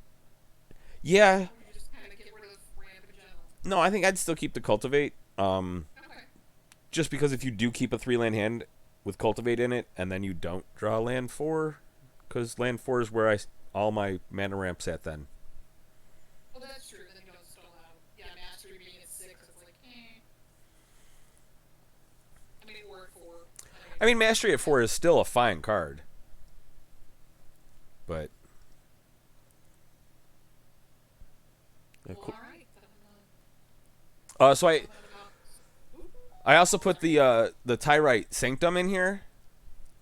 Yeah, Or would you just kind of get rid of ramp in general? no, I think I'd still keep the cultivate. Okay. Just because if you do keep a 3 land hand with cultivate in it, and then you don't draw land 4, because land 4 is where all my mana ramps at then. Well, that's true. Then you don't still have, yeah, mastery being at 6. It's like, eh. I mean, or at 4. I mean, mastery at 4 is still a fine card, but Well, alright. so I also put the Tyrite Sanctum in here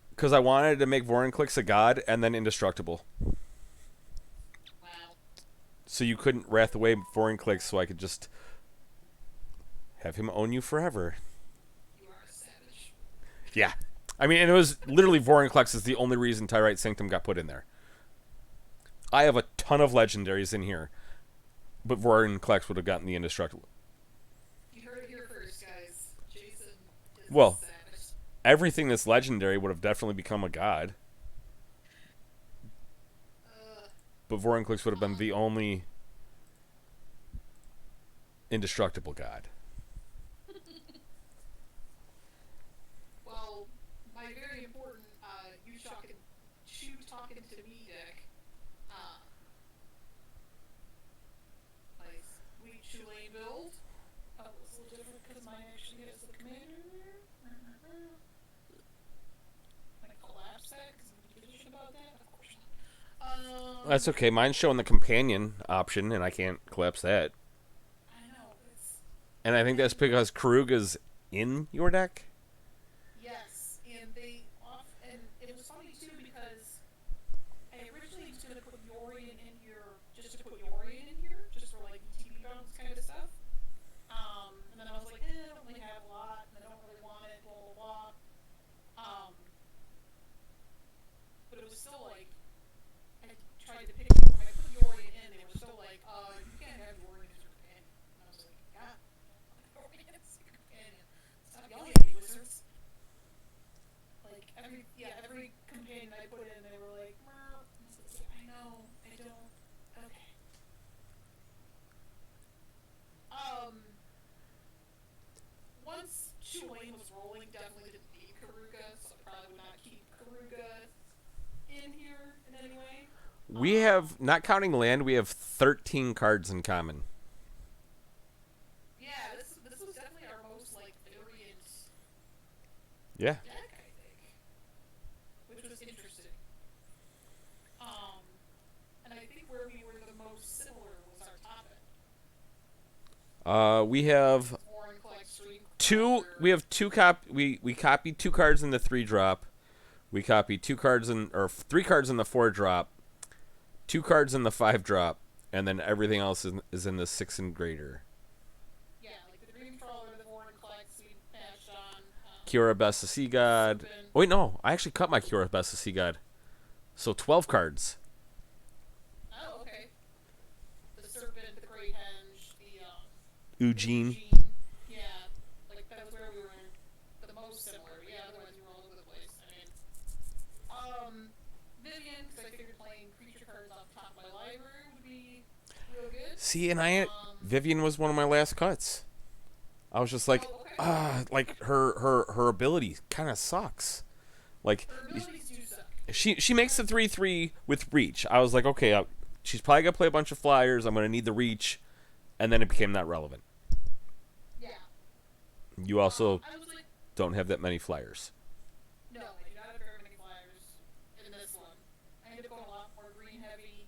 because I wanted to make Vorinclex a god and then indestructible. Wow. So you couldn't wrath away Vorinclex, so I could just have him own you forever. You are a savage. Yeah. I mean, and it was literally Vorinclex is the only reason Tyrite Sanctum got put in there. I have a ton of legendaries in here, but Vorinclex would have gotten the indestructible. You heard it here first, guys. Jason is Well, a savage. everything that's legendary would have definitely become a god, but Vorinclex would have been the only indestructible god. Well, my very important you talking to me deck. My sweet Chulane build. Oh, it's a little different because mine actually has the commander. Can I collapse that? Because I'm confused about that? Of course not. That's okay. Mine's showing the companion option, and I can't collapse that. I know. And I think that's because Karuga's in your deck. Yes, and and it was funny too because I originally was gonna put Yorion in here just to put Yorion in here, just for like ETB bounce kind of stuff. And then I was like, I don't really have a lot, and I don't really want it, blah blah blah. But it was still like I tried to pick when I put Yorion in, they were still like, you can't have Yorion as your companion. And I was like, God, Yorion is your companion. Stop yelling at me, wizards. Like every companion I put in, they were like, Mer. I was like, yeah, I know, I don't. Okay. Once Chulane was rolling, definitely didn't need Karuga, so I probably would not keep Karuga in here in any way. We have, not counting land, we have 13 cards in common. Yeah, this was definitely our most like variant Yeah. deck, I think, which was interesting. And I think where we were the most similar was our top end. We have Warren collects Street two. We have two we copied 2 cards in the 3-drop. We copied 2 cards or 3 cards in the 4-drop. 2 cards in the 5-drop, and then everything else is in the 6 and greater. Yeah, like the Dream Trawler, the Warren collects, we patched on. Kiora Best of Sea God. Serpent. Oh, wait, no. I actually cut my Kiora Best of Sea God. So 12 cards. Oh, okay. The Serpent, the Great Henge, the Eugene. Yeah, like that was where we were the most similar. But yeah, otherwise we were all over the place. I mean, Vivian, because I figured playing creature cards off the top of my library would be real good. See, and Vivian was one of my last cuts. I was just like, like her ability kind of sucks. Like, Her abilities do suck. she makes the 3/3 with reach. I was like, okay, she's probably gonna play a bunch of flyers. I'm gonna need the reach, and then it became not relevant. Yeah. You also I was like, don't have that many flyers. no, I do not have very many flyers in this one. I ended up going a lot more green heavy,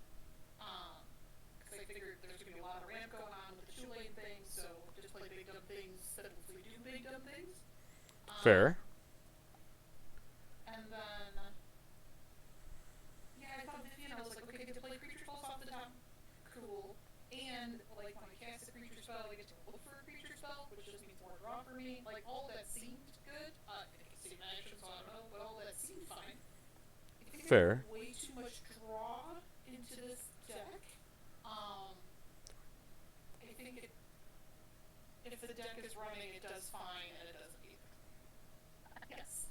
because I figured there's gonna be a lot of ramp going on with the Chulane thing, so just play big dumb things that hopefully do big dumb things. Fair. And then, yeah, I thought Vivian, I was like, okay, I get to play creature spells off the top. Cool. And, like, when I cast a creature spell, I get to look for a creature spell, which just means more draw for me. Like, all that seemed good. I think it's save action, so I don't know, but all that seemed fine. I think Fair. I put way too much draw into this deck. I think if the deck is running, it does fine, and it doesn't either. Yes.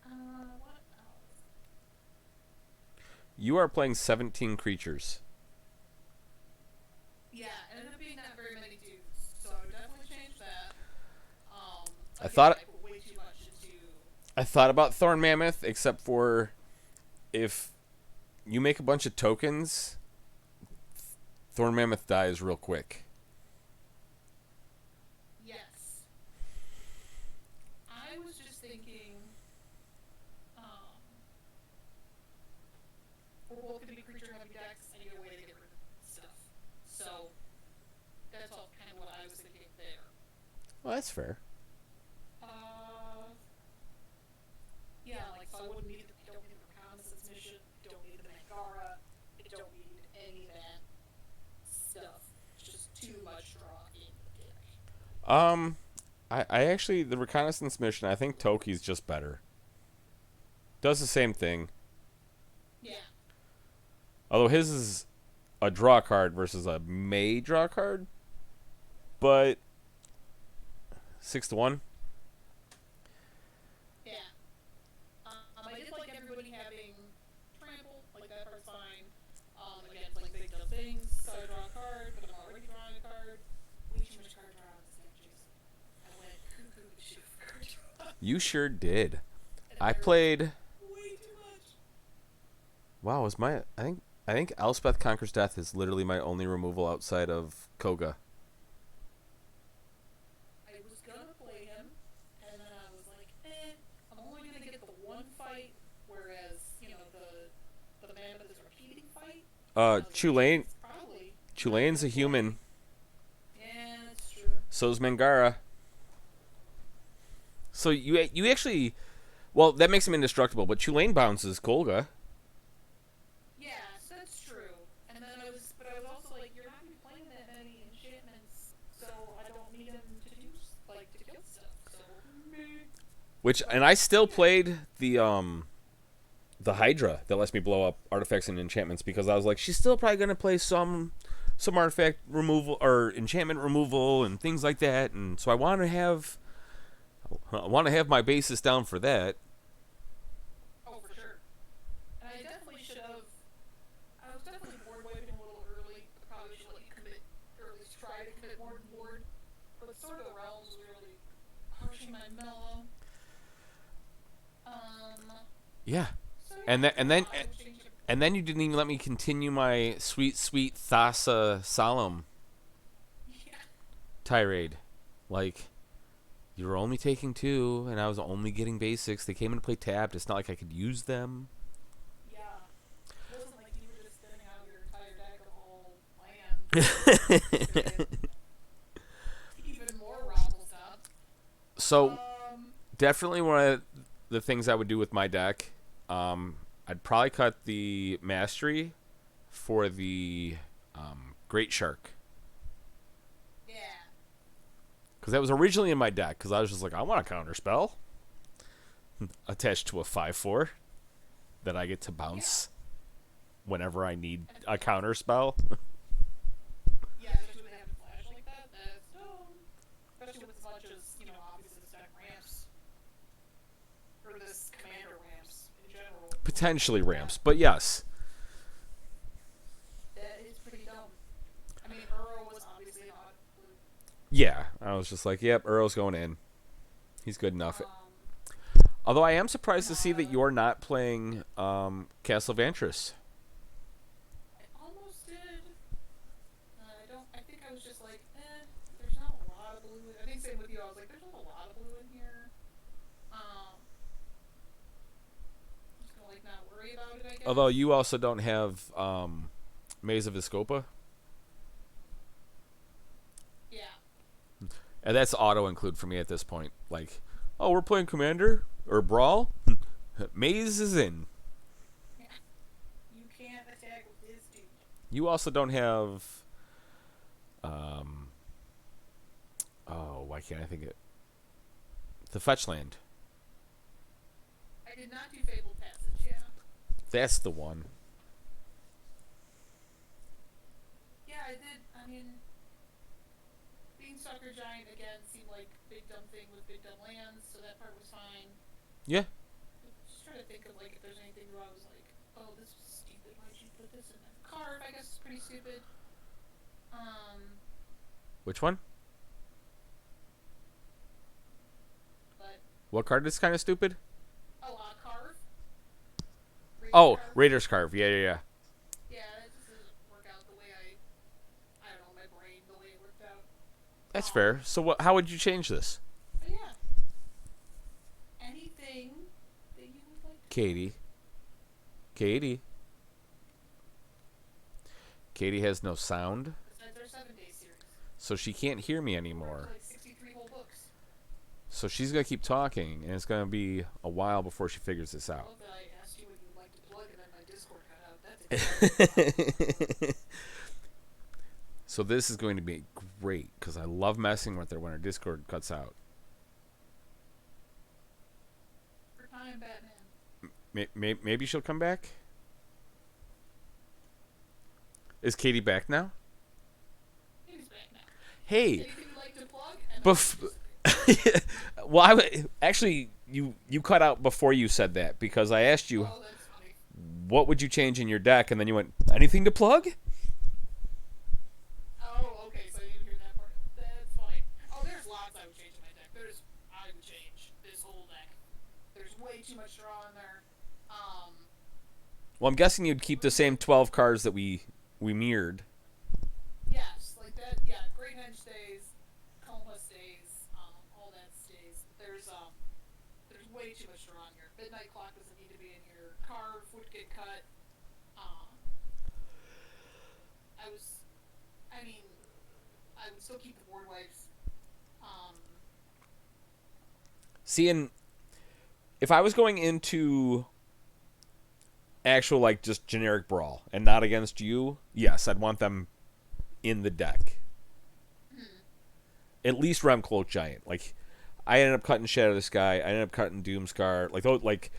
What else? You are playing 17 creatures. Yeah, it ended up being not very many dudes, so I would definitely change that. I Again, thought I put way too much into. I thought about Thorn Mammoth, except for if you make a bunch of tokens, Thorn Mammoth dies real quick. Yes. I was just thinking, um, we're both going to be creature heavy decks. I need a way to get rid of stuff. So that's all kind of what I was thinking there. Well, that's fair. Uh, yeah, like, so I wouldn't need, I don't need the reconnaissance mission, I don't need the Mangara, I don't need any of that stuff. It's just too much draw in the deck. Um, I actually the reconnaissance mission. I think Toki's just better. Does the same thing, Yeah. although his is a draw card versus a May draw card, but 6 to 1. Yeah. I did like everybody having trample, like that part's fine. Again, playing big dumb things, so I draw a card, but I'm already drawing a card. Way too much card draw in this deck, Jason. I went cuckoo shit for card draw. You sure did. And I there was played. way too much. Wow, was my I think Elspeth Conquers Death is literally my only removal outside of Koga. I was gonna play him, and then I was like, I'm only gonna get the one fight, whereas, the mammoth is a repeating fight. And I was like, Chulane. it's probably not Chulane's a gonna play. human. Yeah, that's true. So's Mangara. So you actually, well, that makes him indestructible. But Chulane bounces Kolga. Yes, that's true. And then but I was also like, you're not gonna be playing that many enchantments, so I don't need him to do, to kill stuff. So, Which and I still played the Hydra that lets me blow up artifacts and enchantments because I was like, she's still probably gonna play some artifact removal or enchantment removal and things like that, and so I want to have my basis down for that. oh, for sure. And I definitely should have. I was definitely board wiping a little early. I probably should let you commit, or at least try to commit more than board. But Sword of the Realms was really pushing my mellow. Yeah, So and yeah, then and then I would change it. and then you didn't even let me continue my sweet Thassa Solemn Yeah. tirade. Like, you were only taking 2, and I was only getting basics. They came into play tapped. It's not like I could use them. Yeah. It wasn't like you were just thinning out your entire deck of all land. Even more raffle stuff. So Um, definitely one of the things I would do with my deck. I'd probably cut the mastery for the Great Shark yeah. because that was originally in my deck. Because I was just like, I want a counter spell attached to a 5/4 that I get to bounce whenever I need a counter spell. Yeah, especially when they have a flash like that. That's dumb. Especially with as much as, obviously this deck ramps. Or this commander ramps in general. Potentially ramps, but yes. That is pretty dumb. I mean, Uro was obviously an odd blue. Yeah, I was just like, yep, Earl's going in. He's good enough. Although I am surprised to see that you're not playing Castle Vantris. I almost did. I think I was just like, there's not a lot of blue. I think same with you. I was like, there's not a lot of blue in here. I'm just gonna, not worry about it, I guess. Although you also don't have Maze of Viscopa. Yeah. And that's auto include for me at this point. Like, oh, we're playing Commander or Brawl. Maze is in. Yeah. You can't attack with this dude. You also don't have. Oh, why can't I think it? The Fetch Land. I did not do Fabled Passage, yeah. That's the one. Yeah, I did. I mean, the Beanstalker Giant again seemed like big dumb thing with big dumb lands, so that part was fine. Yeah. Just trying to think of like if there's anything where I was like, oh, this was stupid. Why'd you put this in there? Carve, I guess, is pretty stupid. Which one? But What card is kind of stupid? Carve, Raider's Oh, Carve. Raiders Carve. Yeah, yeah, yeah. Yeah, it just doesn't work out the way I don't know, my brain, the way it worked out. That's fair. So what? How would you change this? But yeah, anything that you would like to Katie. Katie. Katie has no sound, besides our 7 day series. so she can't hear me We're up anymore. to like 63 whole books. So she's gonna keep talking, and it's gonna be a while before she figures this I out. love that I asked you what you would like to plug and then my Discord cut out. That's So this is going to be great because I love messing with her when her Discord cuts out. for time, Batman. Maybe she'll come back. Is Katie back now? He's back now. Hey, Anything you'd like to plug? And well, actually you cut out before you said that because I asked you oh, that's funny. what would you change in your deck, and then you went anything to plug. Oh, okay, so you didn't hear that part. That's funny. Oh, there's lots I would change in my deck. I would change this whole deck. There's way too much draw in there. Well, I'm guessing you'd keep the same 12 cards that we mirrored. Yes, like that. Yeah, Great Henge stays, Coma stays, all that stays. There's way too much draw in here. Midnight Clock doesn't need to be in here. Carve would get cut. Um, I was, I mean, I would still keep the board wipes. See, and if I was going into actual like just generic brawl and not against you, yes, I'd want them in the deck. At least Realm Cloak Giant. Like I ended up cutting Shadow the Sky. I ended up cutting Doomscar. Like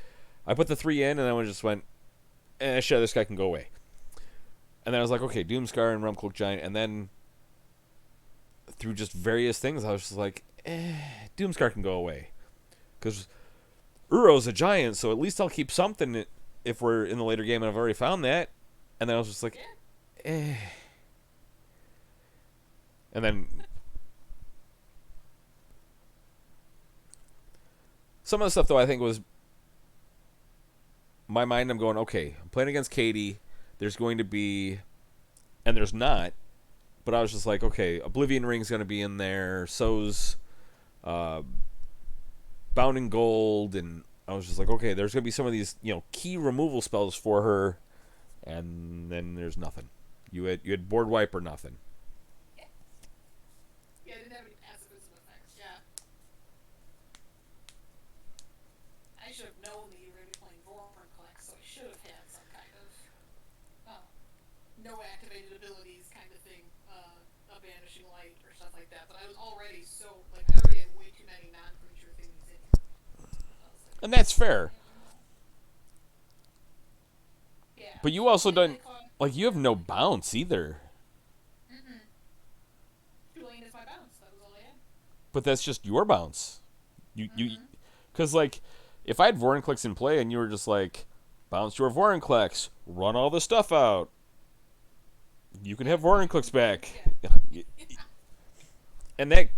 I put the 3 in and then I just went, Shadow the Sky can go away. And then I was like, okay, Doomscar and Realm Cloak Giant, and then through just various things, I was just like, Doomscar can go away. Because Uro's a giant, so at least I'll keep something if we're in the later game and I've already found that. And then I was just like, Yeah. And then some of the stuff, though, I think was my mind. I'm going, okay, I'm playing against Katie. There's going to be, and there's not, but I was just like, okay, Oblivion Ring's going to be in there. So's Bound in Gold, and I was just like, okay, there's going to be some of these, key removal spells for her, and then there's nothing. You had board wipe or nothing. Yeah, I didn't have any pacifism effects. Yeah. I should have known that you were going to be playing Vorpal, so I should have had some kind of no activated abilities kind of thing, a banishing light or stuff like that. But I was already I already had way too many non-creature things in here. And that's fair. Yeah. But you also don't, like, you have no bounce either. Chulane is my bounce. That was all I had. But that's just your bounce. Because, like, if I had Vorinclex in play and you were just like, bounce your Vorinclex, run all the stuff out, you can have Vorinclex back. Yeah. And that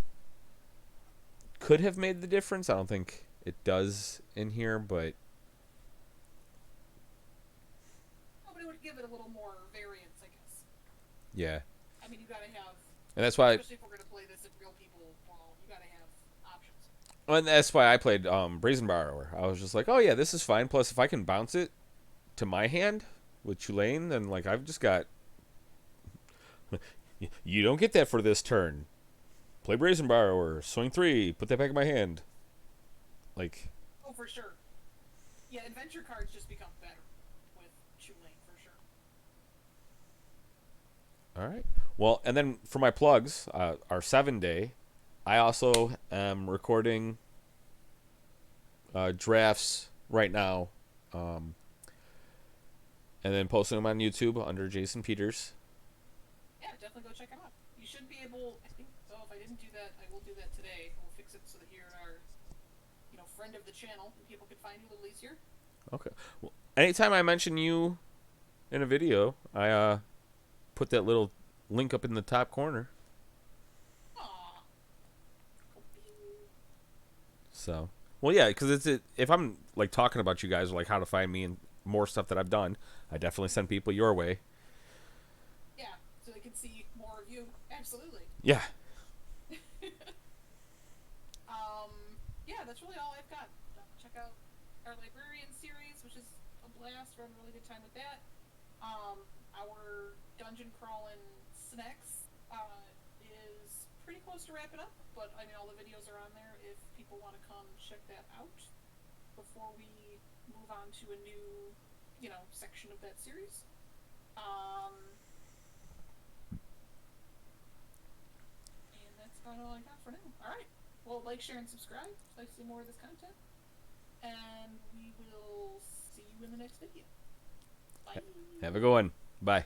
could have made the difference. I don't think it does in here, but Oh, but it would give it a little more variance, I guess. yeah. I mean, you gotta have, And that's why, especially if we're gonna play this at real people, well, you gotta have options. and that's why I played Brazen Borrower. I was just like, oh yeah, this is fine. Plus, if I can bounce it to my hand with Chulane, then like I've just got. You don't get that for this turn. Play Brazen Borrower, swing 3, put that back in my hand. Like, Oh, for sure. Yeah, adventure cards just become better with Chulane, for sure. all right. Well, and then for my plugs, our 7-day, I also am recording drafts right now, and then posting them on YouTube under Jason Peters. Yeah, definitely go check them out. You should be able, I think so, if I didn't do that, I will do that today. We'll fix it so that you're our, friend of the channel and people can find you a little easier. Okay. Well, anytime I mention you in a video, I put that little link up in the top corner. Aww. So, well, yeah, because if I'm like talking about you guys or like how to find me and more stuff that I've done, I definitely send people your way. Yeah, so they can see more of you. Absolutely. Yeah. Yeah, that's really all I've got. Check out our librarian series, which is a blast. We're having a really good time with that. Our dungeon crawling snacks is pretty close to wrapping up, but I mean, all the videos are on there if people want to come check that out before we move on to a new, section of that series. And that's about all I got for now. All right. Well, like, share, and subscribe if I see more of this content. And we will see you in the next video. Bye. Have a good one. Bye.